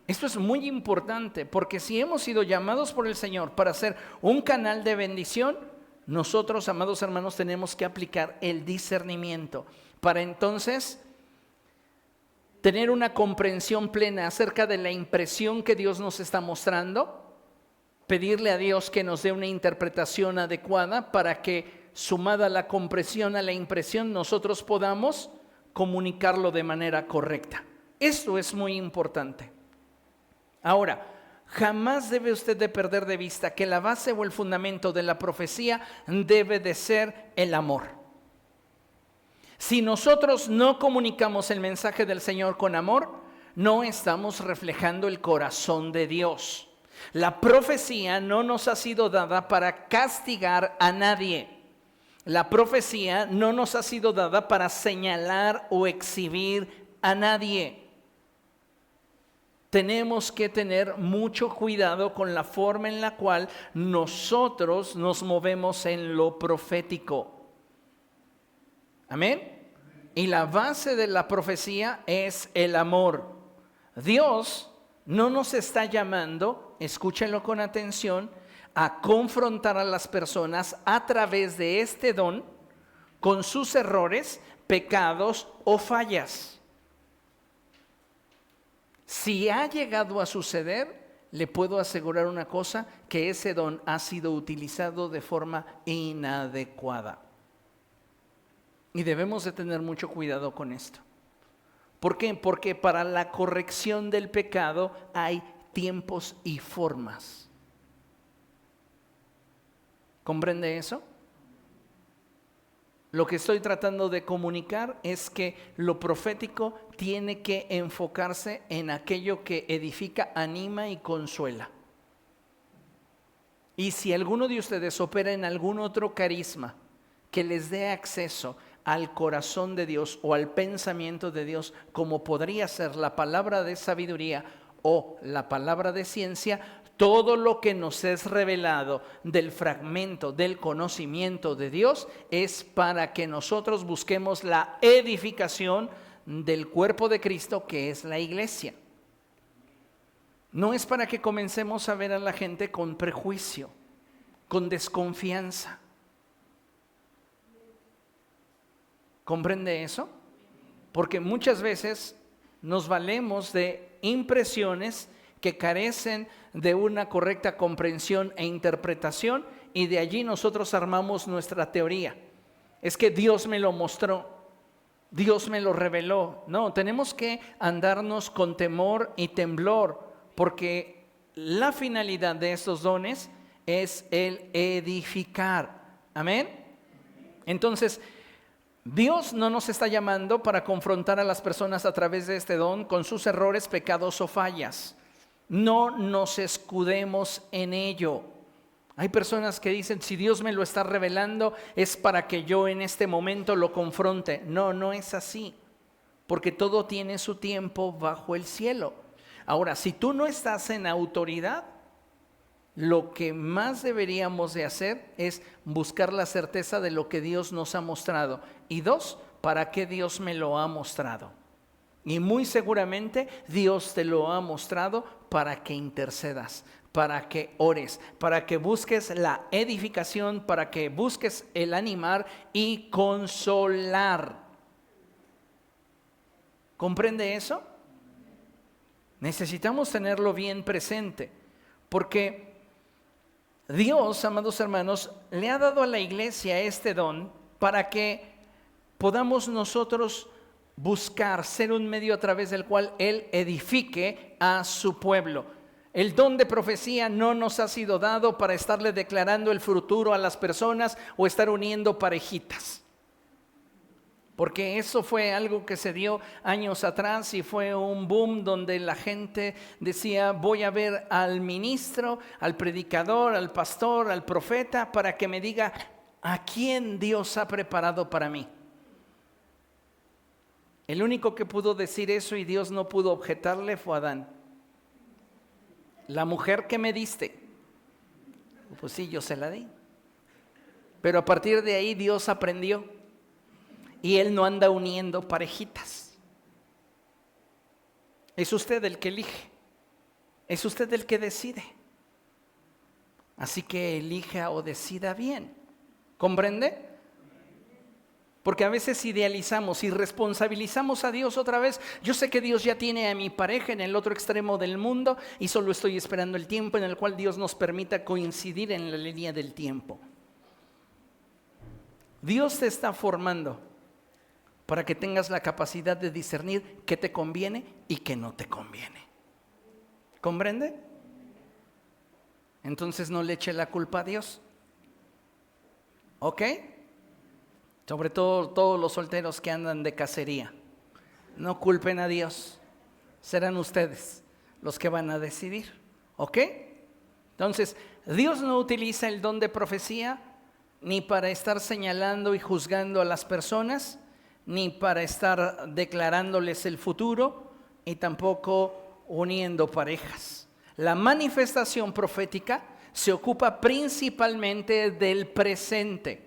Esto es muy importante, porque si hemos sido llamados por el Señor para ser un canal de bendición, nosotros, amados hermanos, tenemos que aplicar el discernimiento para entonces tener una comprensión plena acerca de la impresión que Dios nos está mostrando, pedirle a Dios que nos dé una interpretación adecuada para que, sumada la comprensión a la impresión, nosotros podamos comunicarlo de manera correcta. Esto es muy importante. Ahora, jamás debe usted de perder de vista que la base o el fundamento de la profecía debe de ser el amor. Si nosotros no comunicamos el mensaje del Señor con amor, no estamos reflejando el corazón de Dios. La profecía no nos ha sido dada para castigar a nadie. La profecía no nos ha sido dada para señalar o exhibir a nadie. Tenemos que tener mucho cuidado con la forma en la cual nosotros nos movemos en lo profético. Amén. Y la base de la profecía es el amor. Dios no nos está llamando, escúchenlo con atención, a confrontar a las personas a través de este don con sus errores, pecados o fallas. Si ha llegado a suceder, le puedo asegurar una cosa, que ese don ha sido utilizado de forma inadecuada. Y debemos de tener mucho cuidado con esto. ¿Por qué? Porque para la corrección del pecado hay tiempos y formas. ¿Comprende eso? Lo que estoy tratando de comunicar es que lo profético tiene que enfocarse en aquello que edifica, anima y consuela. Y si alguno de ustedes opera en algún otro carisma que les dé acceso al corazón de Dios o al pensamiento de Dios, como podría ser la palabra de sabiduría o la palabra de ciencia, todo lo que nos es revelado del fragmento del conocimiento de Dios es para que nosotros busquemos la edificación del cuerpo de Cristo, que es la iglesia. No es para que comencemos a ver a la gente con prejuicio, con desconfianza. ¿Comprende eso? Porque muchas veces nos valemos de impresiones que carecen de una correcta comprensión e interpretación, y de allí nosotros armamos nuestra teoría. Es que Dios me lo mostró, Dios me lo reveló. No, tenemos que andarnos con temor y temblor, porque la finalidad de estos dones es el edificar. Amén. Entonces, Dios no nos está llamando para confrontar a las personas a través de este don con sus errores, pecados o fallas. No nos escudemos en ello. Hay personas que dicen, si Dios me lo está revelando, es para que yo en este momento lo confronte. No, no es así, porque todo tiene su tiempo bajo el cielo. Ahora, si tú no estás en autoridad, lo que más deberíamos de hacer es buscar la certeza de lo que Dios nos ha mostrado. Y dos, ¿para qué Dios me lo ha mostrado? Y muy seguramente Dios te lo ha mostrado para que intercedas, para que ores, para que busques la edificación, para que busques el animar y consolar. ¿Comprende eso? Necesitamos tenerlo bien presente, porque Dios, amados hermanos, le ha dado a la iglesia este don para que podamos nosotros buscar ser un medio a través del cual Él edifique a su pueblo. El don de profecía no nos ha sido dado para estarle declarando el futuro a las personas o estar uniendo parejitas. Porque eso fue algo que se dio años atrás y fue un boom donde la gente decía: voy a ver al ministro, al predicador, al pastor, al profeta, para que me diga a quién Dios ha preparado para mí. El único que pudo decir eso y Dios no pudo objetarle fue Adán. La mujer que me diste, pues sí, yo se la di. Pero a partir de ahí Dios aprendió. Y Él no anda uniendo parejitas. Es usted el que elige. Es usted el que decide. Así que elija o decida bien. ¿Comprende? Porque a veces idealizamos y responsabilizamos a Dios otra vez. Yo sé que Dios ya tiene a mi pareja en el otro extremo del mundo y solo estoy esperando el tiempo en el cual Dios nos permita coincidir en la línea del tiempo. Dios te está formando para que tengas la capacidad de discernir qué te conviene y qué no te conviene. ¿Comprende? Entonces no le eche la culpa a Dios. ¿Ok? Sobre todo todos los solteros que andan de cacería. No culpen a Dios. Serán ustedes los que van a decidir. ¿Ok? Entonces, Dios no utiliza el don de profecía ni para estar señalando y juzgando a las personas, ni para estar declarándoles el futuro, y tampoco uniendo parejas. La manifestación profética se ocupa principalmente del presente,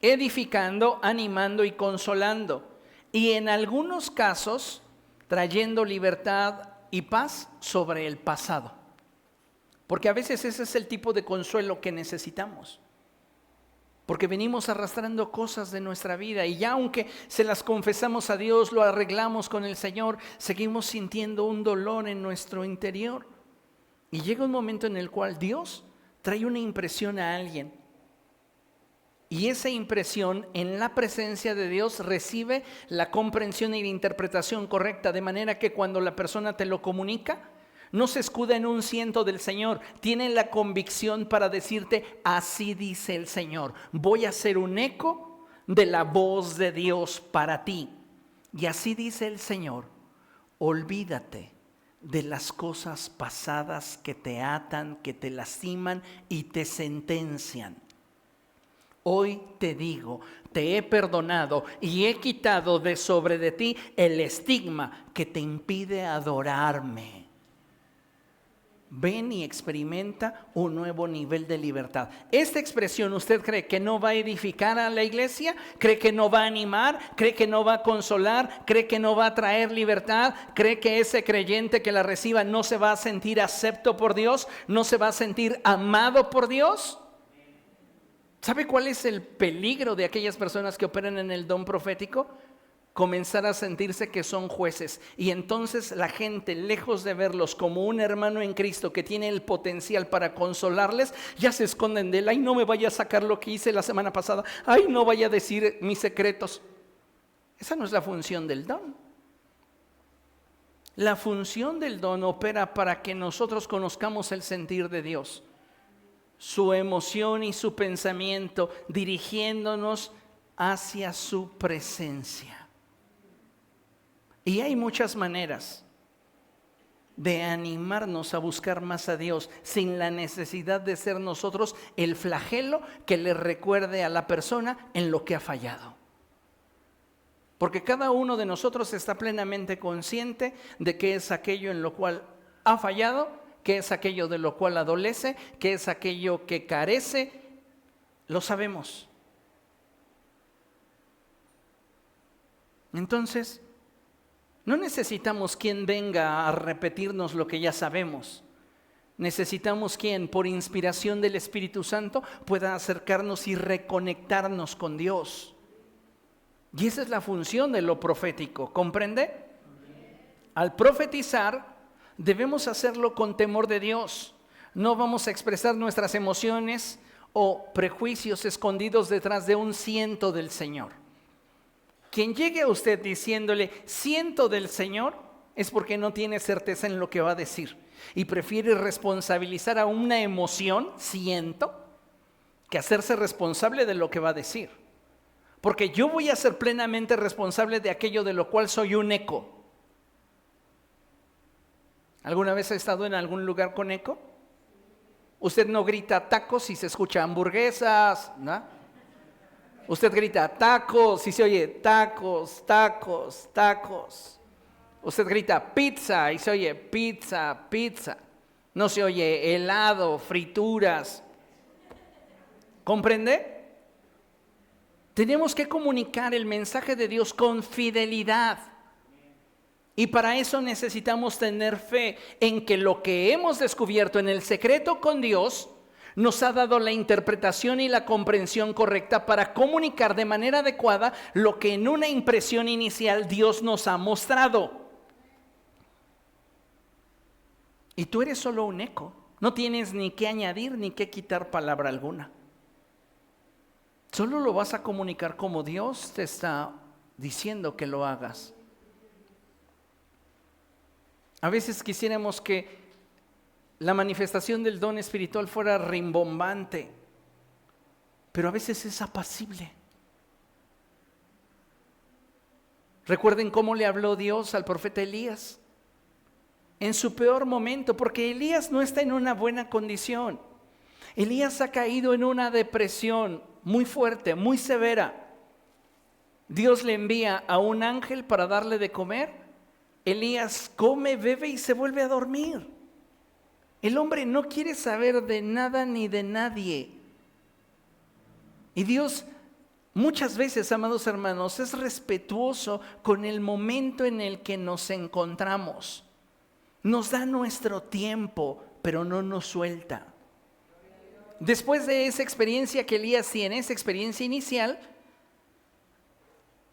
edificando, animando y consolando, y en algunos casos trayendo libertad y paz sobre el pasado. Porque a veces ese es el tipo de consuelo que necesitamos. Porque venimos arrastrando cosas de nuestra vida y ya aunque se las confesamos a Dios, lo arreglamos con el Señor, seguimos sintiendo un dolor en nuestro interior. Y llega un momento en el cual Dios trae una impresión a alguien. Y esa impresión en la presencia de Dios recibe la comprensión y la interpretación correcta, de manera que cuando la persona te lo comunica, no se escuda en un ciento del Señor, tiene la convicción para decirte: así dice el Señor, voy a hacer un eco de la voz de Dios para ti. Y así dice el Señor: olvídate de las cosas pasadas que te atan, que te lastiman y te sentencian. Hoy te digo, te he perdonado y he quitado de sobre de ti el estigma que te impide adorarme. Ven y experimenta un nuevo nivel de libertad. ¿Esta expresión usted cree que no va a edificar a la iglesia? ¿Cree que no va a animar? ¿Cree que no va a consolar? ¿Cree que no va a traer libertad? ¿Cree que ese creyente que la reciba no se va a sentir acepto por Dios? ¿No se va a sentir amado por Dios? ¿Sabe cuál es el peligro de aquellas personas que operan en el don profético? Comenzar a sentirse que son jueces, y entonces la gente, lejos de verlos como un hermano en Cristo que tiene el potencial para consolarles, ya se esconden de él. Ay, no me vaya a sacar lo que hice la semana pasada. Ay, no vaya a decir mis secretos. Esa no es la función del don. La función del don opera para que nosotros conozcamos el sentir de Dios, su emoción y su pensamiento, dirigiéndonos hacia su presencia. Y hay muchas maneras de animarnos a buscar más a Dios sin la necesidad de ser nosotros el flagelo que le recuerde a la persona en lo que ha fallado. Porque cada uno de nosotros está plenamente consciente de qué es aquello en lo cual ha fallado, qué es aquello de lo cual adolece, qué es aquello que carece. Lo sabemos. Entonces, no necesitamos quien venga a repetirnos lo que ya sabemos. Necesitamos quien, por inspiración del Espíritu Santo, pueda acercarnos y reconectarnos con Dios. Y esa es la función de lo profético, ¿comprende? Al profetizar, debemos hacerlo con temor de Dios. No vamos a expresar nuestras emociones o prejuicios escondidos detrás de un ciento del Señor. Quien llegue a usted diciéndole siento del Señor, es porque no tiene certeza en lo que va a decir y prefiere responsabilizar a una emoción, siento, que hacerse responsable de lo que va a decir. Porque yo voy a ser plenamente responsable de aquello de lo cual soy un eco. ¿Alguna vez ha estado en algún lugar con eco? Usted no grita tacos y se escucha hamburguesas, ¿no? Usted grita tacos y se oye tacos, tacos, tacos. Usted grita pizza y se oye pizza, pizza. No se oye helado, frituras. ¿Comprende? Tenemos que comunicar el mensaje de Dios con fidelidad. Y para eso necesitamos tener fe en que lo que hemos descubierto en el secreto con Dios nos ha dado la interpretación y la comprensión correcta para comunicar de manera adecuada lo que en una impresión inicial Dios nos ha mostrado. Y tú eres solo un eco, no tienes ni que añadir ni que quitar palabra alguna. Solo lo vas a comunicar como Dios te está diciendo que lo hagas. A veces quisiéramos que la manifestación del don espiritual fuera rimbombante, pero a veces es apacible. Recuerden cómo le habló Dios al profeta Elías en su peor momento, porque Elías no está en una buena condición. Elías ha caído en una depresión muy fuerte, muy severa. Dios le envía a un ángel para darle de comer. Elías come, bebe y se vuelve a dormir. El hombre no quiere saber de nada ni de nadie. Y Dios muchas veces, amados hermanos, es respetuoso con el momento en el que nos encontramos. Nos da nuestro tiempo, pero no nos suelta. Después de esa experiencia que Elías tiene, esa experiencia inicial,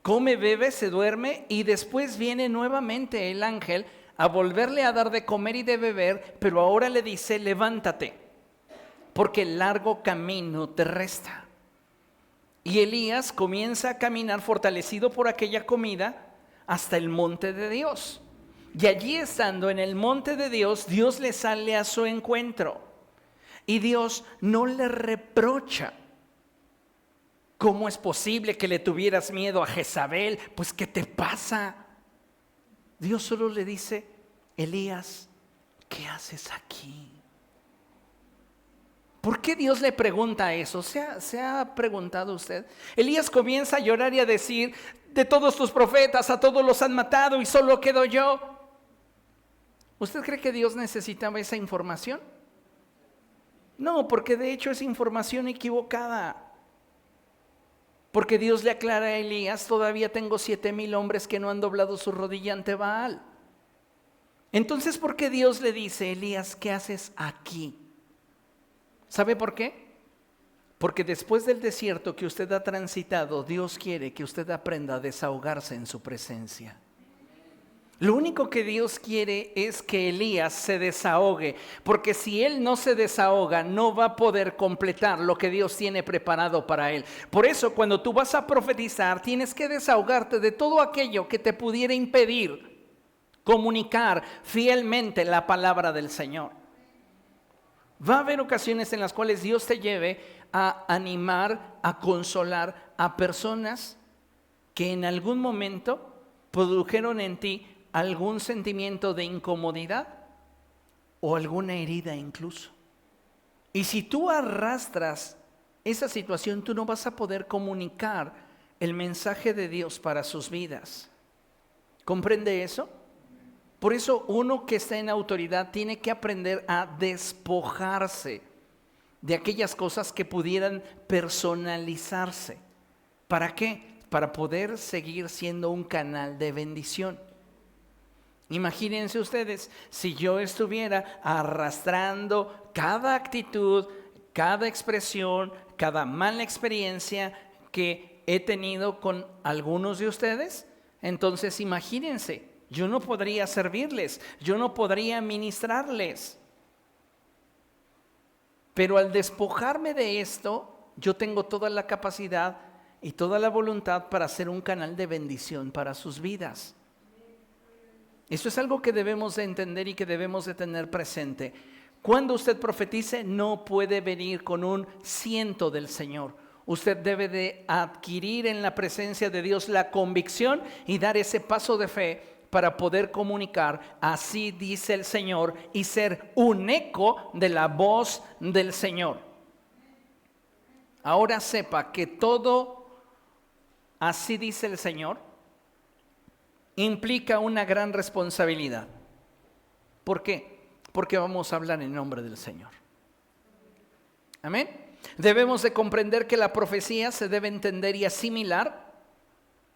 come, bebe, se duerme y después viene nuevamente el ángel a volverle a dar de comer y de beber, pero ahora le dice: levántate, porque el largo camino te resta. Y Elías comienza a caminar fortalecido por aquella comida hasta el monte de Dios. Y allí, estando en el monte de Dios, Dios le sale a su encuentro. Y Dios no le reprocha. ¿Cómo es posible que le tuvieras miedo a Jezabel? Pues, ¿qué te pasa? Dios solo le dice: Elías, ¿qué haces aquí? ¿Por qué Dios le pregunta eso? ¿Se ha preguntado usted? Elías comienza a llorar y a decir: de todos tus profetas, a todos los han matado y solo quedo yo. ¿Usted cree que Dios necesitaba esa información? No, porque de hecho es información equivocada. Porque Dios le aclara a Elías: todavía tengo 7,000 hombres que no han doblado su rodilla ante Baal. Entonces, ¿por qué Dios le dice: Elías, ¿qué haces aquí? ¿Sabe por qué? Porque después del desierto que usted ha transitado, Dios quiere que usted aprenda a desahogarse en su presencia. Lo único que Dios quiere es que Elías se desahogue, porque si él no se desahoga, no va a poder completar lo que Dios tiene preparado para él. Por eso, cuando tú vas a profetizar, tienes que desahogarte de todo aquello que te pudiera impedir comunicar fielmente la palabra del Señor. Va a haber ocasiones en las cuales Dios te lleve a animar, a consolar a personas que en algún momento produjeron en ti algún sentimiento de incomodidad o alguna herida incluso. Y si tú arrastras esa situación, tú no vas a poder comunicar el mensaje de Dios para sus vidas. ¿Comprende eso? Por eso uno que está en autoridad tiene que aprender a despojarse de aquellas cosas que pudieran personalizarse. ¿Para qué? Para poder seguir siendo un canal de bendición. Imagínense ustedes, si yo estuviera arrastrando cada actitud, cada expresión, cada mala experiencia que he tenido con algunos de ustedes, entonces imagínense, yo no podría servirles, yo no podría ministrarles. Pero al despojarme de esto, yo tengo toda la capacidad y toda la voluntad para ser un canal de bendición para sus vidas. Eso es algo que debemos de entender y que debemos de tener presente. Cuando usted profetice, no puede venir con un siento del Señor. Usted debe de adquirir en la presencia de Dios la convicción y dar ese paso de fe para poder comunicar, así dice el Señor, y ser un eco de la voz del Señor. Ahora sepa que todo, así dice el Señor, implica una gran responsabilidad. ¿Por qué? Porque vamos a hablar en nombre del Señor. Amén. Debemos de comprender que la profecía se debe entender y asimilar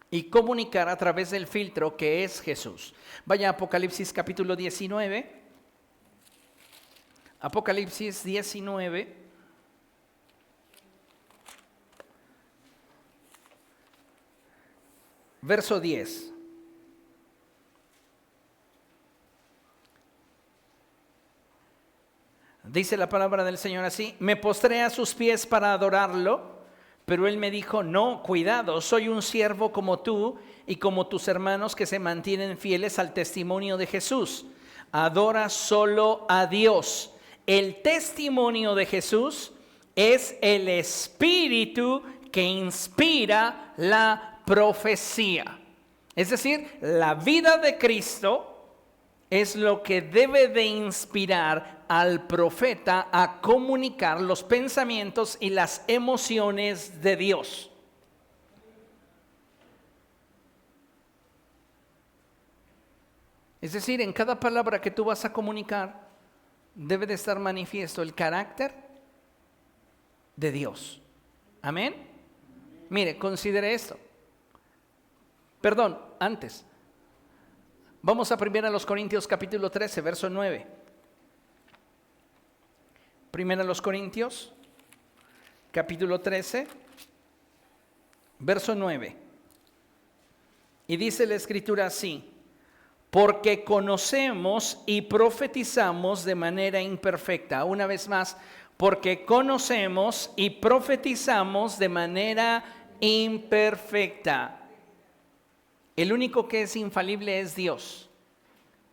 y comunicar a través del filtro que es Jesús. Vaya a Apocalipsis capítulo 19. Apocalipsis 19. Verso 10. Dice la palabra del Señor así: me postré a sus pies para adorarlo, pero él me dijo: no, cuidado, soy un siervo como tú y como tus hermanos que se mantienen fieles al testimonio de Jesús. Adora solo a Dios. El testimonio de Jesús es el espíritu que inspira la profecía. Es decir, la vida de Cristo es lo que debe de inspirar al profeta a comunicar los pensamientos y las emociones de Dios. Es decir, en cada palabra que tú vas a comunicar debe de estar manifiesto el carácter de Dios. Amén. Mire, considere esto. Perdón, antes. Vamos a 1 Corintios capítulo 13, verso 9. 1 Corintios capítulo 13, verso 9. Y dice la Escritura así: porque conocemos y profetizamos de manera imperfecta. Una vez más, porque conocemos y profetizamos de manera imperfecta. El único que es infalible es Dios.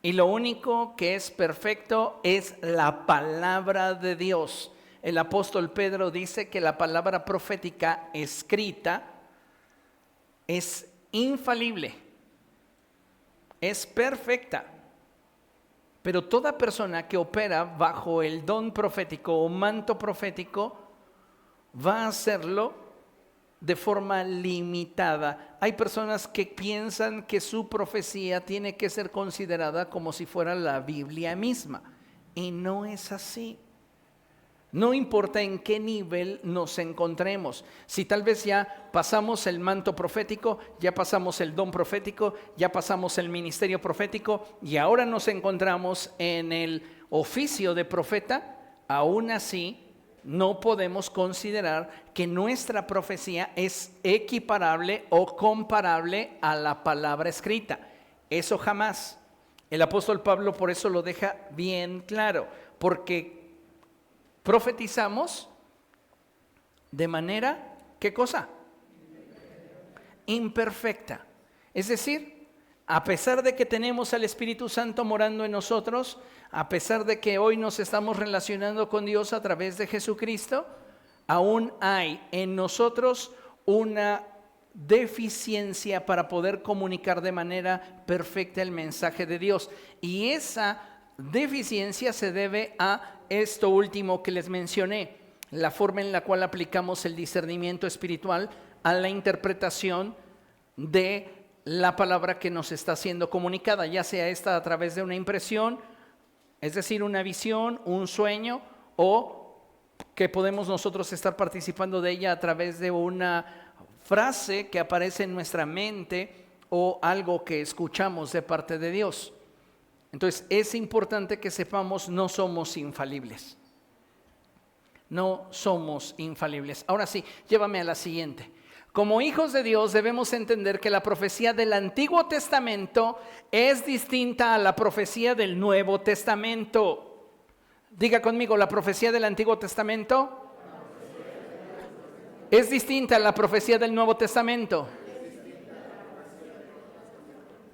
Y lo único que es perfecto es la palabra de Dios. El apóstol Pedro dice que la palabra profética escrita es infalible, es perfecta. Pero toda persona que opera bajo el don profético o manto profético va a hacerlo de forma limitada. Hay personas que piensan que su profecía tiene que ser considerada como si fuera la Biblia misma. Y no es así. No importa en qué nivel nos encontremos. Si tal vez ya pasamos el manto profético, ya pasamos el don profético, ya pasamos el ministerio profético y ahora nos encontramos en el oficio de profeta, aún así no podemos considerar que nuestra profecía es equiparable o comparable a la palabra escrita. Eso jamás. El apóstol Pablo por eso lo deja bien claro, porque profetizamos de manera, ¿qué cosa? Imperfecta. Es decir, a pesar de que tenemos al Espíritu Santo morando en nosotros, a pesar de que hoy nos estamos relacionando con Dios a través de Jesucristo, aún hay en nosotros una deficiencia para poder comunicar de manera perfecta el mensaje de Dios. Y esa deficiencia se debe a esto último que les mencioné, la forma en la cual aplicamos el discernimiento espiritual a la interpretación de la palabra que nos está siendo comunicada, ya sea esta a través de una impresión, es decir, una visión, un sueño, o que podemos nosotros estar participando de ella a través de una frase que aparece en nuestra mente o algo que escuchamos de parte de Dios. Entonces es importante que sepamos, no somos infalibles. No somos infalibles. Ahora sí, llévame a la siguiente. Como hijos de Dios debemos entender que la profecía del Antiguo Testamento es distinta a la profecía del Nuevo Testamento. Diga conmigo, la profecía del Antiguo Testamento es distinta a la profecía del Nuevo Testamento.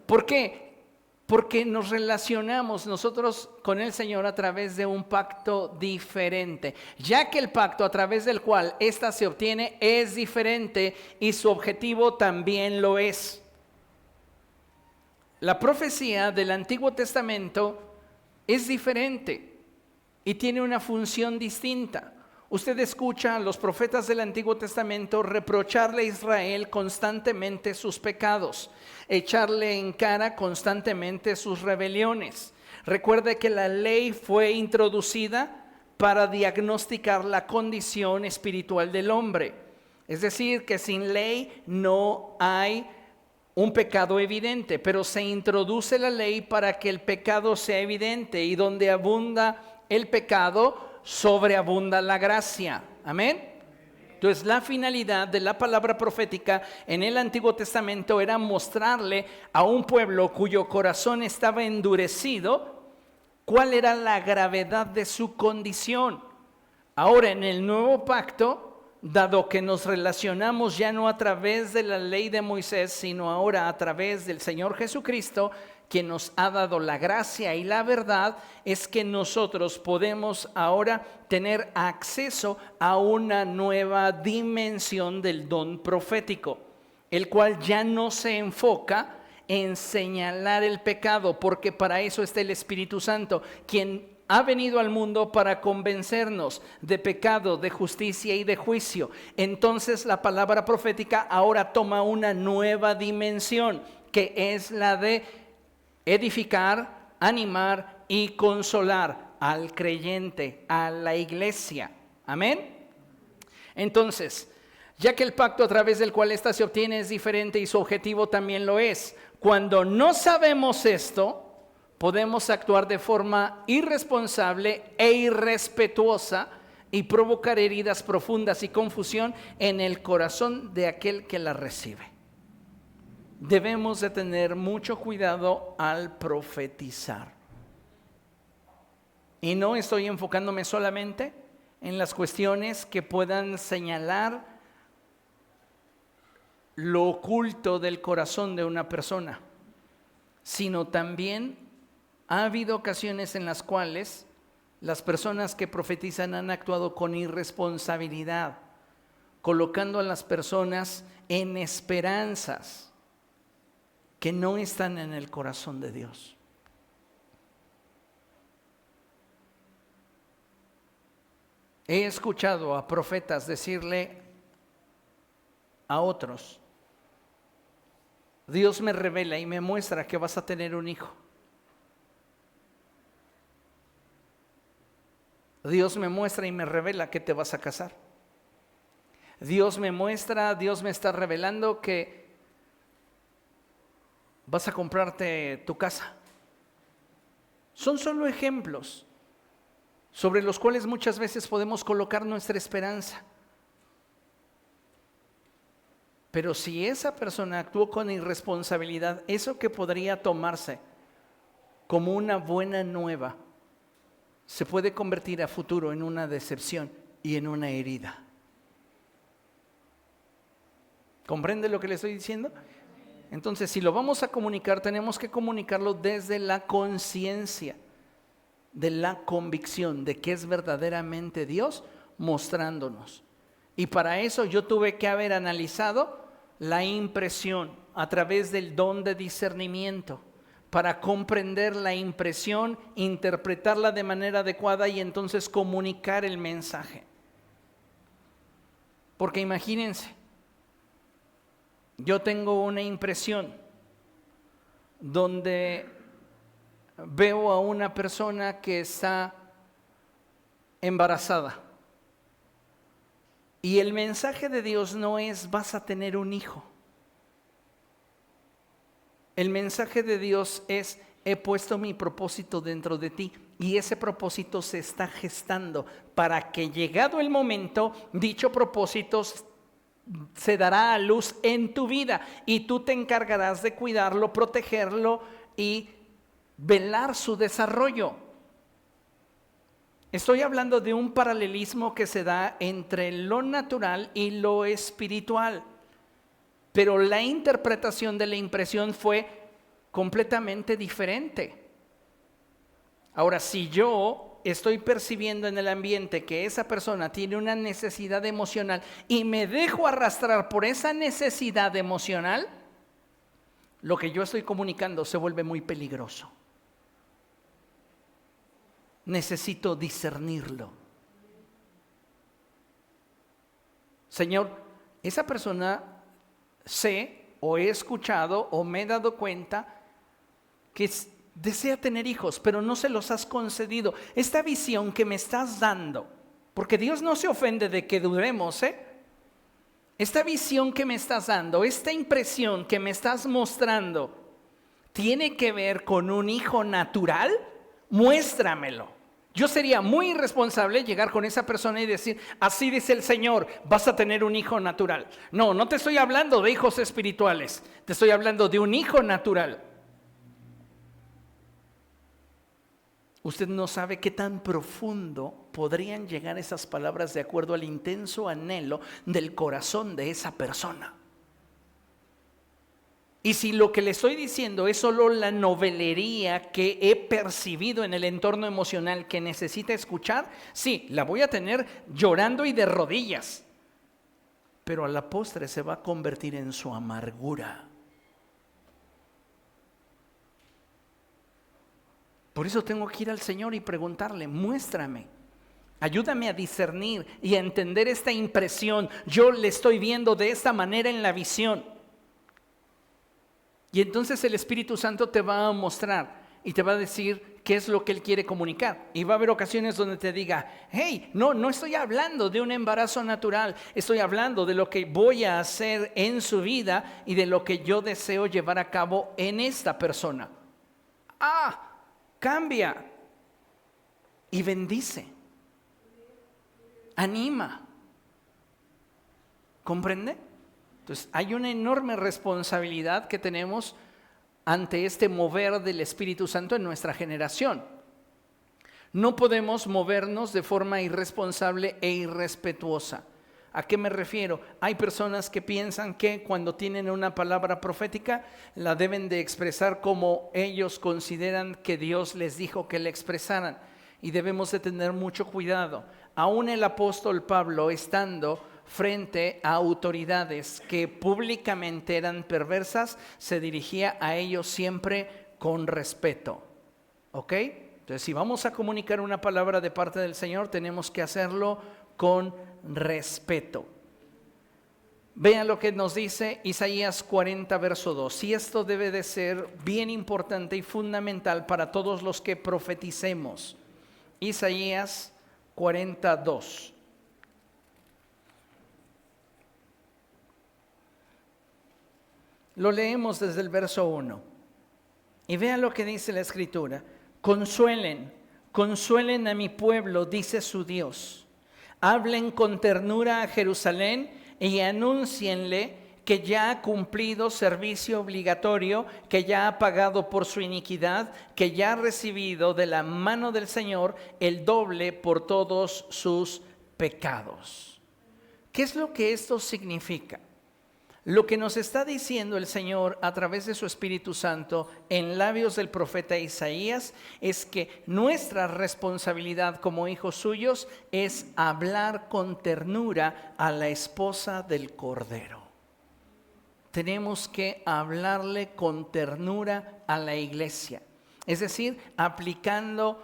¿Por qué? Porque nos relacionamos nosotros con el Señor a través de un pacto diferente, ya que el pacto a través del cual ésta se obtiene es diferente y su objetivo también lo es. La profecía del Antiguo Testamento es diferente y tiene una función distinta. Usted escucha a los profetas del Antiguo Testamento reprocharle a Israel constantemente sus pecados, echarle en cara constantemente sus rebeliones. Recuerde que la ley fue introducida para diagnosticar la condición espiritual del hombre. Es decir, que sin ley no hay un pecado evidente, pero se introduce la ley para que el pecado sea evidente, y donde abunda el pecado, sobreabunda la gracia. Amén. Entonces la finalidad de la palabra profética en el Antiguo Testamento era mostrarle a un pueblo cuyo corazón estaba endurecido cuál era la gravedad de su condición. Ahora en el nuevo pacto, dado que nos relacionamos ya no a través de la ley de Moisés, sino ahora a través del Señor Jesucristo, quien nos ha dado la gracia y la verdad, es que nosotros podemos ahora tener acceso a una nueva dimensión del don profético, el cual ya no se enfoca en señalar el pecado, porque para eso está el Espíritu Santo, quien ha venido al mundo para convencernos de pecado, de justicia y de juicio. Entonces la palabra profética ahora toma una nueva dimensión, que es la de edificar, animar y consolar al creyente, a la iglesia. Amén. Entonces, ya que el pacto a través del cual ésta se obtiene es diferente y su objetivo también lo es, cuando no sabemos esto, podemos actuar de forma irresponsable e irrespetuosa y provocar heridas profundas y confusión en el corazón de aquel que la recibe. Debemos de tener mucho cuidado al profetizar. Y no estoy enfocándome solamente en las cuestiones que puedan señalar lo oculto del corazón de una persona, sino también ha habido ocasiones en las cuales las personas que profetizan han actuado con irresponsabilidad, colocando a las personas en esperanzas que no están en el corazón de Dios. He escuchado a profetas decirle a otros: Dios me revela y me muestra que vas a tener un hijo. Dios me muestra y me revela que te vas a casar. Dios me muestra, Dios me está revelando que vas a comprarte tu casa. Son solo ejemplos sobre los cuales muchas veces podemos colocar nuestra esperanza. Pero si esa persona actuó con irresponsabilidad, eso que podría tomarse como una buena nueva se puede convertir a futuro en una decepción y en una herida. ¿Comprende lo que le estoy diciendo? Entonces, si lo vamos a comunicar, tenemos que comunicarlo desde la conciencia, de la convicción de que es verdaderamente Dios mostrándonos. Y para eso yo tuve que haber analizado la impresión a través del don de discernimiento, para comprender la impresión, interpretarla de manera adecuada y entonces comunicar el mensaje. Porque imagínense, yo tengo una impresión donde veo a una persona que está embarazada. Y el mensaje de Dios no es vas a tener un hijo. El mensaje de Dios es he puesto mi propósito dentro de ti y ese propósito se está gestando para que llegado el momento, dicho propósito se dará a luz en tu vida y tú te encargarás de cuidarlo, protegerlo y velar su desarrollo. Estoy hablando de un paralelismo que se da entre lo natural y lo espiritual. Pero la interpretación de la impresión fue completamente diferente. Ahora, si yo estoy percibiendo en el ambiente que esa persona tiene una necesidad emocional y me dejo arrastrar por esa necesidad emocional, lo que yo estoy comunicando se vuelve muy peligroso. Necesito discernirlo. Señor, esa persona sé o he escuchado o me he dado cuenta que desea tener hijos, pero no se los has concedido. Esta visión que me estás dando, porque Dios no se ofende de que dudemos, Esta visión que me estás dando, esta impresión que me estás mostrando, ¿tiene que ver con un hijo natural? Muéstramelo. Yo sería muy irresponsable llegar con esa persona y decir, así dice el Señor, vas a tener un hijo natural. No, no te estoy hablando de hijos espirituales, te estoy hablando de un hijo natural. Usted no sabe qué tan profundo podrían llegar esas palabras de acuerdo al intenso anhelo del corazón de esa persona. Y si lo que le estoy diciendo es solo la novelería que he percibido en el entorno emocional que necesita escuchar, sí, la voy a tener llorando y de rodillas. Pero a la postre se va a convertir en su amargura. Por eso tengo que ir al Señor y preguntarle, muéstrame, ayúdame a discernir y a entender esta impresión. Yo le estoy viendo de esta manera en la visión. Y entonces el Espíritu Santo te va a mostrar y te va a decir qué es lo que Él quiere comunicar. Y va a haber ocasiones donde te diga, hey, no estoy hablando de un embarazo natural, estoy hablando de lo que voy a hacer en su vida y de lo que yo deseo llevar a cabo en esta persona. Cambia y bendice, anima. ¿Comprende? Entonces, hay una enorme responsabilidad que tenemos ante este mover del Espíritu Santo en nuestra generación. No podemos movernos de forma irresponsable e irrespetuosa. ¿A qué me refiero? Hay personas que piensan que cuando tienen una palabra profética la deben de expresar como ellos consideran que Dios les dijo que la expresaran. Y debemos de tener mucho cuidado. Aún el apóstol Pablo, estando frente a autoridades que públicamente eran perversas, se dirigía a ellos siempre con respeto. ¿Ok? Entonces, si vamos a comunicar una palabra de parte del Señor, tenemos que hacerlo con respeto. Vean lo que nos dice Isaías 40, verso 2. Y esto debe de ser bien importante y fundamental para todos los que profeticemos. Isaías 42. Lo leemos desde el verso 1. Y vean lo que dice la Escritura. Consuelen a mi pueblo, dice su Dios. Hablen con ternura a Jerusalén y anúncienle que ya ha cumplido servicio obligatorio, que ya ha pagado por su iniquidad, que ya ha recibido de la mano del Señor el doble por todos sus pecados. ¿Qué es lo que esto significa? Lo que nos está diciendo el Señor a través de su Espíritu Santo en labios del profeta Isaías es que nuestra responsabilidad como hijos suyos es hablar con ternura a la esposa del Cordero. Tenemos que hablarle con ternura a la iglesia, es decir, aplicando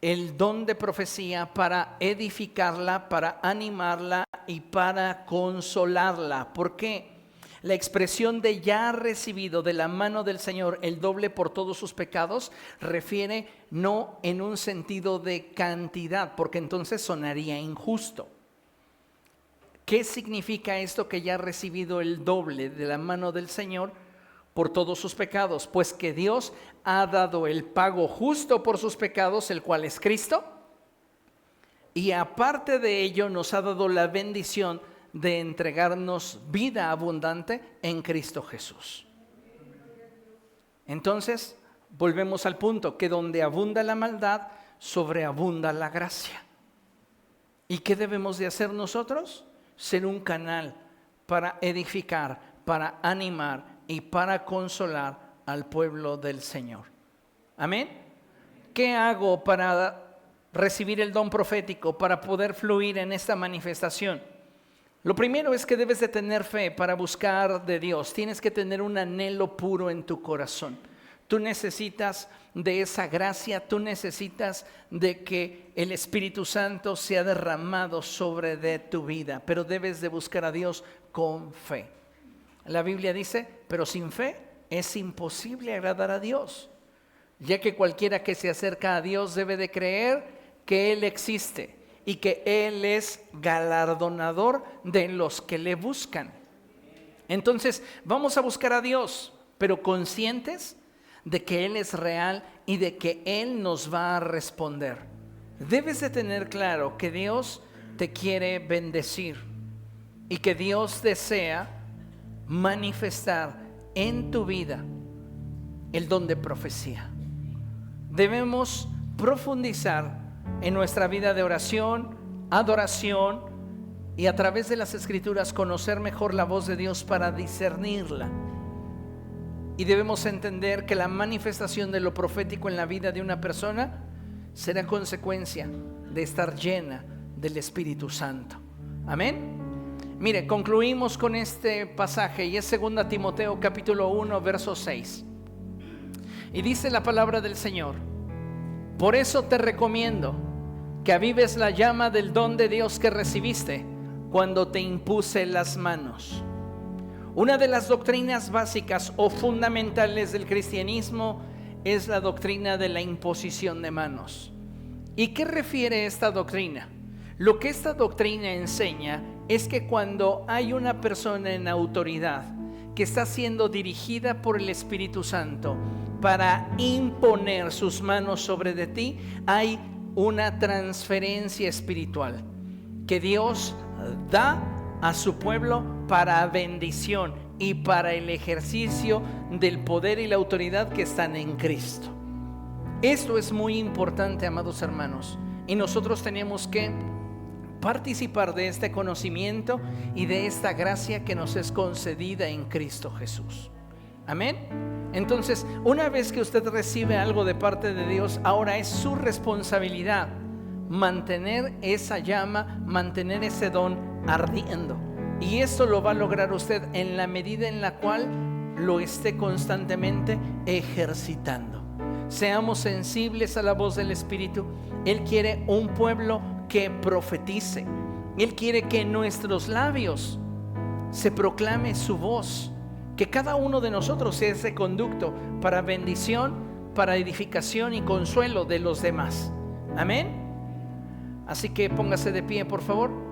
el don de profecía para edificarla, para animarla y para consolarla. ¿Por qué? La expresión de ya ha recibido de la mano del Señor el doble por todos sus pecados refiere no en un sentido de cantidad, porque entonces sonaría injusto. ¿Qué significa esto que ya ha recibido el doble de la mano del Señor por todos sus pecados? Pues que Dios ha dado el pago justo por sus pecados, el cual es Cristo, y aparte de ello nos ha dado la bendición de entregarnos vida abundante en Cristo Jesús. Entonces, volvemos al punto, que donde abunda la maldad, sobreabunda la gracia. ¿Y qué debemos de hacer nosotros? Ser un canal para edificar, para animar y para consolar al pueblo del Señor. Amén. ¿Qué hago para recibir el don profético, para poder fluir en esta manifestación? Lo primero es que debes de tener fe para buscar de Dios. Tienes que tener un anhelo puro en tu corazón. Tú necesitas de esa gracia, tú necesitas de que el Espíritu Santo sea derramado sobre de tu vida, pero debes de buscar a Dios con fe. La Biblia dice, pero sin fe es imposible agradar a Dios, ya que cualquiera que se acerca a Dios debe de creer que Él existe y que Él es galardonador de los que le buscan. Entonces, vamos a buscar a Dios, pero conscientes de que Él es real y de que Él nos va a responder. Debes de tener claro que Dios te quiere bendecir y que Dios desea manifestar en tu vida el don de profecía. Debemos profundizar en nuestra vida de oración, adoración y a través de las Escrituras conocer mejor la voz de Dios para discernirla. Y debemos entender que la manifestación de lo profético en la vida de una persona será consecuencia de estar llena del Espíritu Santo. Amén. Mire, concluimos con este pasaje y es 2 Timoteo capítulo 1 verso 6. Y dice la palabra del Señor: por eso te recomiendo que avives la llama del don de Dios que recibiste cuando te impuse las manos. Una de las doctrinas básicas o fundamentales del cristianismo es la doctrina de la imposición de manos. ¿Y qué refiere esta doctrina? Lo que esta doctrina enseña es que cuando hay una persona en autoridad que está siendo dirigida por el Espíritu Santo para imponer sus manos sobre de ti, hay una transferencia espiritual que Dios da a su pueblo para bendición y para el ejercicio del poder y la autoridad que están en Cristo. Esto es muy importante, amados hermanos, y nosotros tenemos que participar de este conocimiento y de esta gracia que nos es concedida en Cristo Jesús. Amén. Entonces, una vez que usted recibe algo de parte de Dios, ahora es su responsabilidad mantener esa llama, mantener ese don ardiendo. Y esto lo va a lograr usted en la medida en la cual lo esté constantemente ejercitando. Seamos sensibles a la voz del Espíritu. Él quiere un pueblo que profetice. Él quiere que en nuestros labios se proclame su voz, que cada uno de nosotros sea ese conducto para bendición, para edificación y consuelo de los demás. Amén. Así que póngase de pie, por favor.